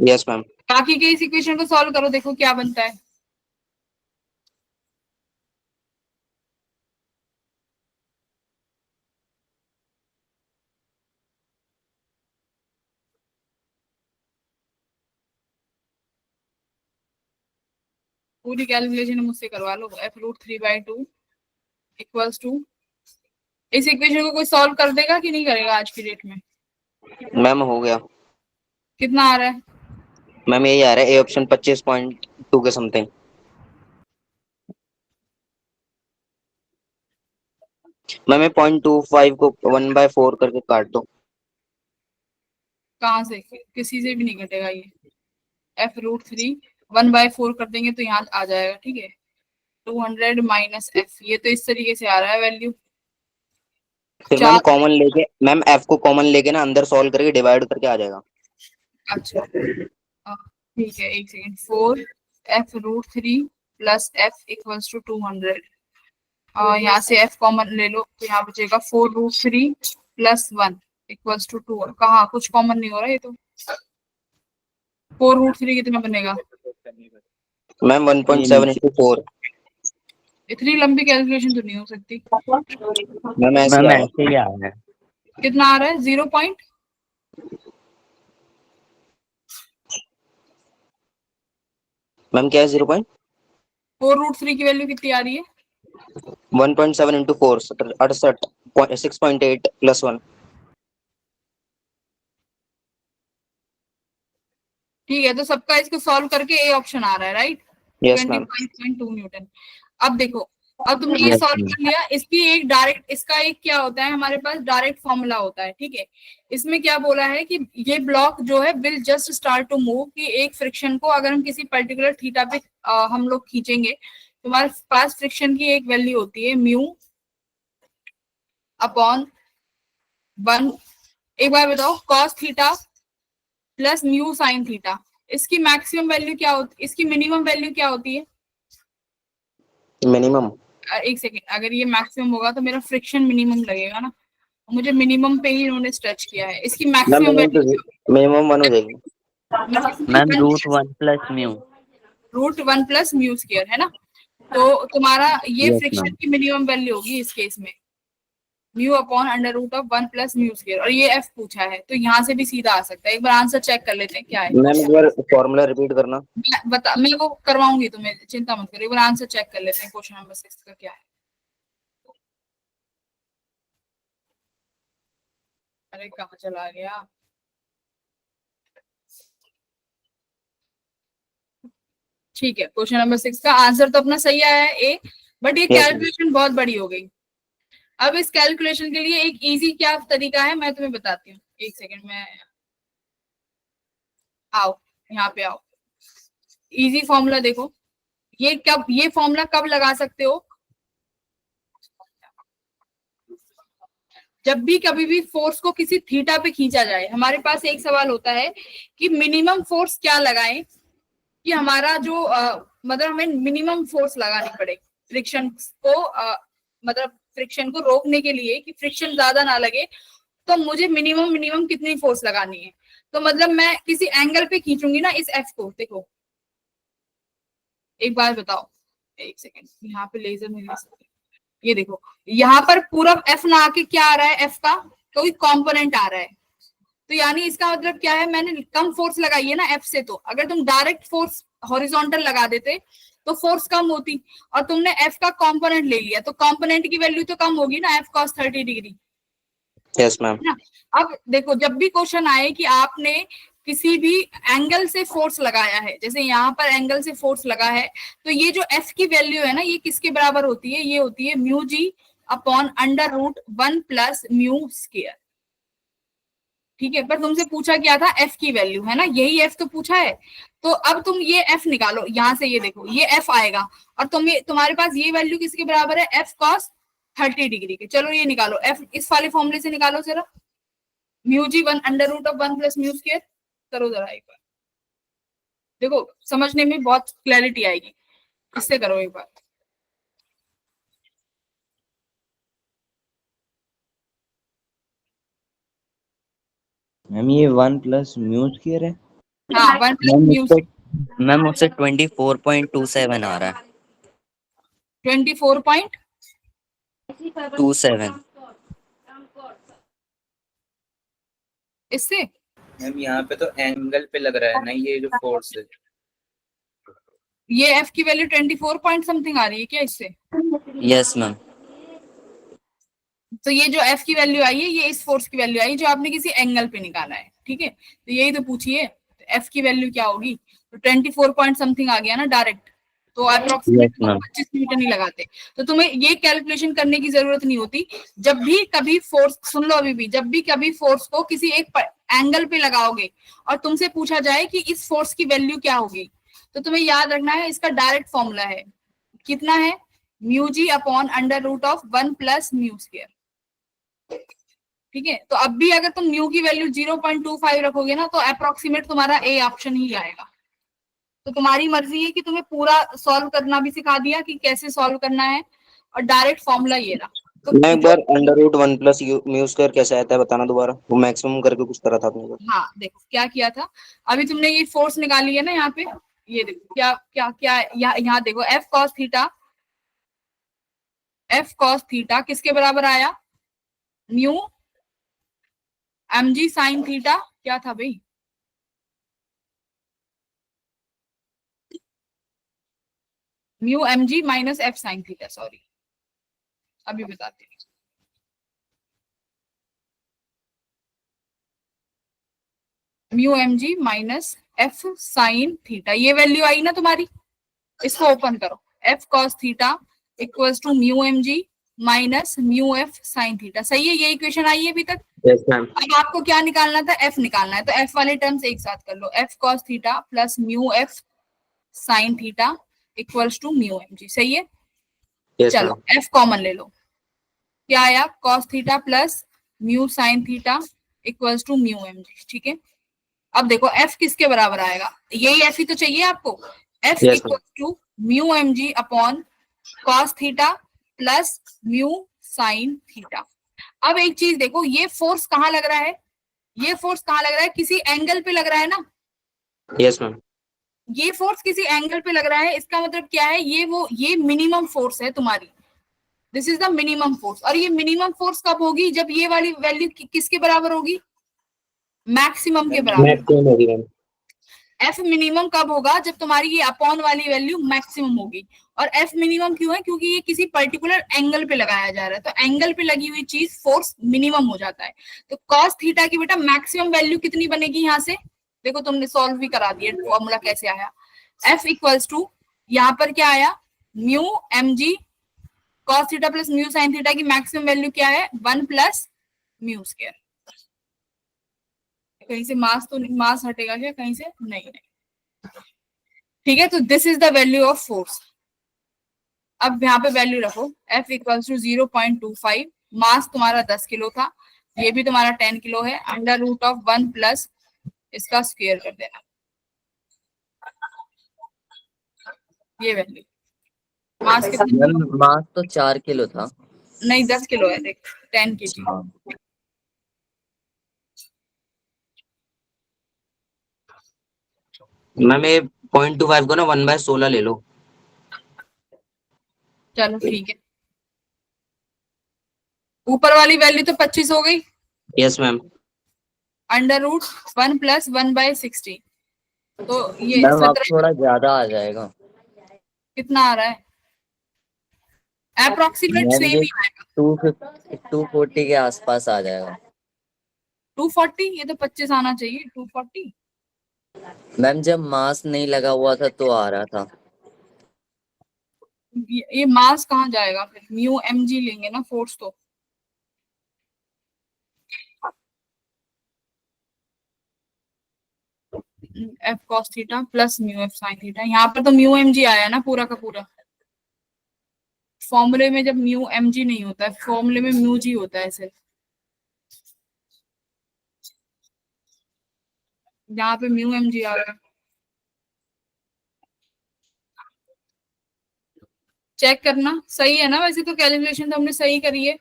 Yes ma'am. बाकी के इस इक्वेशन को सॉल्व करो, देखो क्या बनता है। पूरी कैलकुलेशन मुझसे करवा लो। f √3/2 इक्वल्स टू, इस इक्वेशन को कोई सॉल्व कर देगा कि नहीं करेगा आज की डेट में? मैम हो गया। कितना आ रहा है? मैम यही आ रहा है ए ऑप्शन 25.2 के समथिंग। मैम 0.25 को 1/4 करके काट दो। कहाँ से, किसी से भी नहीं घटेगा ये। f √3 1/4 कर देंगे तो यहाँ आ जाएगा, ठीक है। 200 माइनस f, ये तो इस तरीके से आ रहा है वैल्यू। फिर मैम कॉमन लेके, मैम एफ को कॉमन लेके ना अंदर सॉल्व करके डिवाइड करके आ जाएगा। अच्छा ठीक है, एक second. 4 f √3 plus f equals to 200। यहाँ से f कॉमन ले लो तो यहाँ बचेगा 4 √3 प्लस 1 इक्वल्स टू 2। कहाँ कुछ कॉमन नहीं हो रहा है, ये तो 4 √3 कितना बनेगा? Ma'am 1.7 into 4। इतनी लंबी कैलकुलेशन तो नहीं हो सकती। मैम ऐसे मैम आया। ऐसे ही आ रहा है। कितना आ रहा है? 0 पॉइंट, मैम क्या है 0.1.7 4 √3 की वैल्यू कितनी आ रही है? into 4 68 6.8 plus 1। ठीक है, तो सबका इसको सॉल्व करके ए ऑप्शन आ रहा है, राइट? Yes ma'am. 25.2 न्यूटन। अब देखो, अब तुमने ये Yes, सॉल्व ma'am. कर लिया। इसकी एक डायरेक्ट, इसका एक क्या होता है, हमारे पास डायरेक्ट फॉर्मूला होता है, ठीक है। इसमें क्या बोला है कि ये ब्लॉक जो है will just start to move, कि एक फ्रिक्शन को अगर हम किसी पर्टिकुलर थीटा पे हम लोग खींचेंगे तो हमारे पास फ्रिक्शन की एक वैल्यू होती है म्यू अपॉन 1। एक बार बताओ, cos theta plus mu sine theta, इसकी मैक्सिमम वैल्यू क्या होती है, इसकी मिनिमम वैल्यू क्या होती है? मिनिमम। एक सेकेंड, अगर ये मैक्सिमम होगा तो मेरा फ्रिक्शन मिनिमम लगेगा ना, मुझे मिनिमम पे ही इन्होंने स्ट्रेच किया है। इसकी मैक्सिमम वैल्यू मिनिमम 1 हो जाएगी। Ma'am √1 plus mu. √1 plus mu square है ना। तो तुम्हारा ये Yes, फ्रिक्शन ma'am. की मिनिमम वैल्यू होगी इस केस में, mu upon √1 plus mu square. और ये एफ पूछा है तो यहाँ से भी सीधा आ सकता है। एक बार आंसर चेक कर लेते हैं क्या है। मैम एक बार फॉर्मूला रिपीट करना। मैं वो करवाऊंगी तुम्हें, चिंता मत करो। एक बार आंसर चेक कर लेते हैं क्वेश्चन नंबर 6 का क्या है। अरे कहाँ चला गया? ठीक है, क्वेश्चन नंबर 6 का आंसर तो अपना सही आया है ए, बट ये Yes, कैलकुलेशन बहुत बड़ी हो गई। अब इस कैलकुलेशन के लिए एक इजी क्या तरीका है मैं तुम्हें बताती हूँ। एक सेकंड में, आओ यहाँ पे आओ। इजी फॉर्मूला देखो, ये फॉर्मूला कब लगा सकते हो? जब भी कभी भी फोर्स को किसी थीटा पे खींचा जाए। हमारे पास एक सवाल होता है कि मिनिमम फोर्स क्या लगाएं कि हमारा जो मतलब हमें मिनिमम फोर्स लगानी पड़े फ्रिक्शन को, मतलब फ्रिक्शन को रोकने के लिए, कि फ्रिक्शन ज्यादा ना लगे, तो मुझे मिनिमम कितनी फोर्स लगानी है। तो मतलब मैं किसी एंगल पे खींचूंगी ना इस एफ को। देखो एक बार बताओ, एक सेकेंड, यहाँ पे लेजर नहीं ले सकते। ये देखो यहाँ पर पूरा एफ ना आके क्या आ रहा है, एफ का कोई कंपोनेंट आ रहा है, तो यानी इसका मतलब क्या है, मैंने कम फोर्स लगाई है ना एफ से, तो अगर तुम डायरेक्ट फोर्स हॉरिजॉन्टल लगा देते तो फोर्स कम होती, और तुमने एफ का कंपोनेंट ले लिया तो कंपोनेंट की वैल्यू तो कम होगी ना, F cos 30 degree. Yes ma'am. अब देखो जब भी क्वेश्चन आए कि आपने किसी भी एंगल से फोर्स लगाया है, जैसे यहाँ पर एंगल से फोर्स लगा है, तो ये जो एफ की वैल्यू है ना, ये किसके बराबर होती है, ये होती है म्यू जी upon under root 1 plus mu square. ठीक है, पर तुमसे पूछा क्या था, एफ की वैल्यू है ना, यही एफ तो पूछा है। तो अब तुम ये एफ निकालो, यहां से ये देखो ये एफ आएगा, और तुम्हारे पास ये वैल्यू किसके बराबर है, एफ कॉस 30 डिग्री के। चलो ये निकालो, एफ इस वाले फॉर्मूले से निकालो जरा, mu g 1 under root of 1 plus mu square. करो जरा एक बार, देखो समझने में बहुत क्लैरिटी आएगी, इससे करो एक बार। मैम ये 1 प्लस म्यू स्क्वायर है। हाँ 1 प्लस म्यू मैम मुझसे 24.27 आ रहा है। 24.27 इससे। मैम यहाँ पे तो एंगल पे लग रहा है ना, ये जो फोर्स है। ये एफ की वैल्यू 24 पॉइंट समथिंग आ रही है क्या इससे? Yes ma'am. तो ये जो एफ की वैल्यू आई है, ये इस फोर्स की वैल्यू आई जो आपने किसी एंगल पे निकाला है। ठीक है, तो यही तो पूछिए एफ की वैल्यू क्या होगी, तो 24 पॉइंट समथिंग आ गया ना डायरेक्ट, तो अप्रोक्सीमेट 25 न्यूटन ही लगाते। तो तुम्हें ये कैलकुलेशन करने की जरूरत नहीं होती। जब भी कभी फोर्स, सुन लो अभी भी, जब भी कभी फोर्स को किसी एक एंगल पे लगाओगे और तुमसे पूछा जाए कि इस फोर्स की वैल्यू क्या होगी, तो तुम्हें याद रखना है इसका डायरेक्ट फॉर्मूला है, कितना है, mu ji upon under root of 1 plus mu square. ठीक है, तो अब भी अगर तुम म्यू की वैल्यू 0.25 रखोगे ना, तो अप्रोक्सीमेट तुम्हारा ए ऑप्शन ही आएगा। तो तुम्हारी मर्जी है कि तुम्हें पूरा सॉल्व करना भी सिखा दिया कि कैसे सॉल्व करना है, और डायरेक्ट फॉर्मूला ये रहा। तो मैं एक बार under root 1 plus mu square कैसे आता है बताना दोबारा, वो मैक्सिमम करके कुछ करा था आपने। हाँ देखो क्या किया था, अभी तुमने ये फोर्स निकाली है ना यहाँ पे, ये देखो क्या क्या क्या, यहाँ देखो f cos theta, f cos theta किसके बराबर आया, mu M g sine theta, क्या था भाई, mu M G minus F sine theta, sorry अभी बताते हैं। Mu M G minus F sine theta, ये वैल्यू आई ना तुम्हारी, इसको ओपन करो, f cos theta equals to mu M G minus mu F sine theta. सही है, ये इक्वेशन आई है अभी तक। Yes ma'am. अब आपको क्या निकालना था, एफ निकालना है, तो एफ वाले टर्म्स एक साथ कर लो, F cos theta plus mu F sine theta equals to mu M G. सही है, यस चलो मैम। एफ कॉमन ले लो, क्या आया, cos theta plus mu sine theta equals to mu M g. ठीक है, अब देखो एफ किसके बराबर आएगा, यही एफ ही तो चाहिए आपको, f Yes, equal to mu M g upon cos theta plus mu sine theta. अब एक चीज देखो, ये फोर्स कहाँ लग रहा है, ये फोर्स कहाँ लग रहा है, किसी एंगल पे लग रहा है ना, यस मैम। ये फोर्स किसी एंगल पे लग रहा है, इसका मतलब क्या है, ये मिनिमम फोर्स है तुम्हारी, this is the minimum force. और ये मिनिमम फोर्स कब होगी, जब ये वाली वैल्यू किसके बराबर होगी, मैक्सिमम के बराबर। मैक्सिमम होगी मैम। एफ मिनिमम कब होगा, जब तुम्हारी ये अपॉन वाली वैल्यू मैक्सिमम होगी। और एफ मिनिमम क्यों है, क्योंकि ये किसी पर्टिकुलर एंगल पे लगाया जा रहा है, तो एंगल पे लगी हुई चीज फोर्स मिनिमम हो जाता है। तो कॉस थीटा की बेटा मैक्सिमम वैल्यू कितनी बनेगी, यहाँ से देखो तुमने सॉल्व भी करा दिया, फॉर्मूला कैसे आया, एफ इक्वल्स टू यहाँ पर क्या आया, mu M g cos theta plus mu sine theta की मैक्सिमम वैल्यू क्या है, 1 प्लस म्यू स्क्वायर। कहीं से मास तो मास हटेगा क्या कहीं से, नहीं। ठीक है, तो this is the value of force. अब यहाँ पे वैल्यू रखो, F इक्वल्स टू 0.25, मास तुम्हारा 10 किलो था, ये भी तुम्हारा 10 किलो है, अंडर रूट ऑफ 1 प्लस इसका स्क्वायर कर देना, ये वैल्यू। मास कितना, मास तो 4 किलो था। नहीं 10 किलो है, देख 10 kg। मैम ये 0.25 को ना 1/16 ले लो। चलो ठीक है, ऊपर वाली वैल्यू तो 25 हो गई, यस मैम। √1 + 1/60, तो ये मैम अब 17 थोड़ा ज्यादा आ जाएगा। कितना आ रहा है? अप्रोक्सीमेट मैम सेम ये ही आएगा। 240 के आसपास आ जाएगा। 240, ये तो 25 आना चाहिए, 240। मैम जब मास्क नहीं लगा हुआ था तो आ रहा था। ये मास कहाँ जाएगा फिर, म्यू mg लेंगे ना फोर्स तो। F cos theta + mu F sin theta, यहाँ पर तो म्यू mg आया ना पूरा का पूरा। फॉर्मूले में जब म्यू mg नहीं होता है, फॉर्मूले में म्यू जी होता है सिर्फ, यहाँ पे म्यू mg आ रहा है। चेक करना सही है ना, वैसे तो कैलकुलेशन तो हमने सही करी है।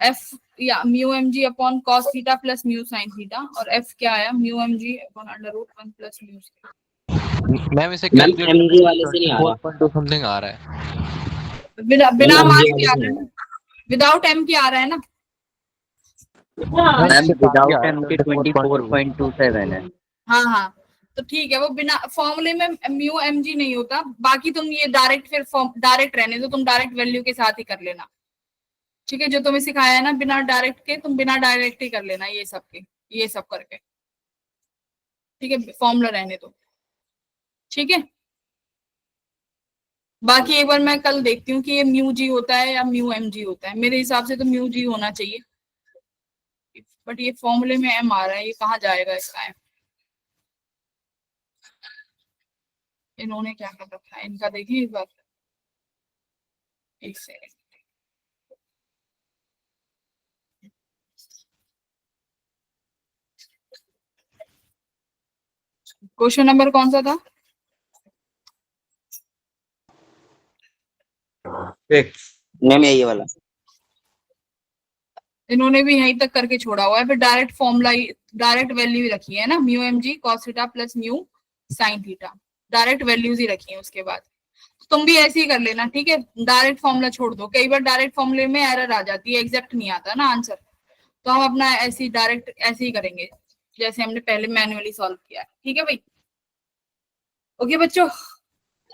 F या mu mg upon cos theta + mu sin theta, और F क्या आया, mu mg upon √1 + mu. Ma'am इसे मैम कैलकुलेट एमजी वाले से नहीं आ रहा। 4.2 समथिंग आ रहा है। बिना मैम मास एमजी के वाले आ से रहा नहीं है आ ना, विदाउट m के आ रहा है ना। मैम इसके साथ ही आ विदाउट रहा एम है के 24.2। 24.27 है। हाँ हाँ, तो ठीक है, वो बिना फॉर्मूले में म्यू mg नहीं होता। बाकी तुम ये डायरेक्ट फिर डायरेक्ट रहने दो, तुम डायरेक्ट वैल्यू के साथ ही कर लेना, ठीक है। जो तुम्हें सिखाया है ना बिना डायरेक्ट के, तुम बिना डायरेक्ट ही कर लेना, ये सब के ये सब करके, ठीक है, फॉर्मूला रहने दो, ठीक है। बाकी एक बार मैं कल देखती हूँ कि ये म्यू जी होता है या म्यू mg होता है, मेरे हिसाब से तो म्यू जी होना चाहिए, बट ये फॉर्मूले में m आ रहा है, ये कहाँ जाएगा इसका m? इन्होंने क्या कर रखा है इनका, देखिए इस बार, एक सेकंड। क्वेश्चन नंबर कौन सा था? 6। मैम यही वाला। इन्होंने भी यहीं तक करके छोड़ा हुआ है, फिर डायरेक्ट फॉर्मूला, डायरेक्ट वैल्यू ही रखी है ना, mu mg cos theta + mu sin theta, direct values ही रखी है उसके बाद। तुम भी ऐसे ही कर लेना, ठीक है, डायरेक्ट फॉर्मूला छोड़ दो, कई बार डायरेक्ट फॉर्मूले में एरर आ जाती है, एग्जैक्ट नहीं आता ना आंसर, तो हम अपना ऐसे ही डायरेक्ट ऐसे ही करेंगे जैसे हमने पहले मैन्युअली सॉल्व किया है, ठीक है भाई। ओके बच्चों,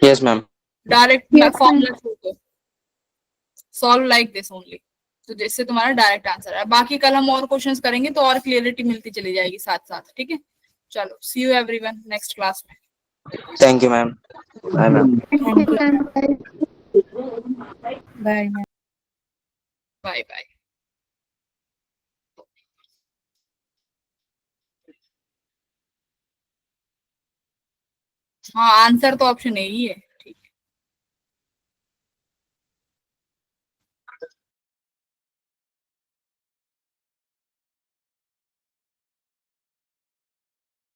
यस मैम। डायरेक्ट फॉर्मूला छोड़ दो, सॉल्व लाइक दिस ओनली, तो जिससे तुम्हारा डायरेक्ट आंसर है। बाकी कल हम और क्वेश्चंस करेंगे तो और क्लियरिटी मिलती चली जाएगी साथ साथ, ठीक है। चलो, see you everyone next class में। Thank you ma'am. Bye ma'am. Bye bye bye. हाँ, आंसर तो ऑप्शन ए ही है।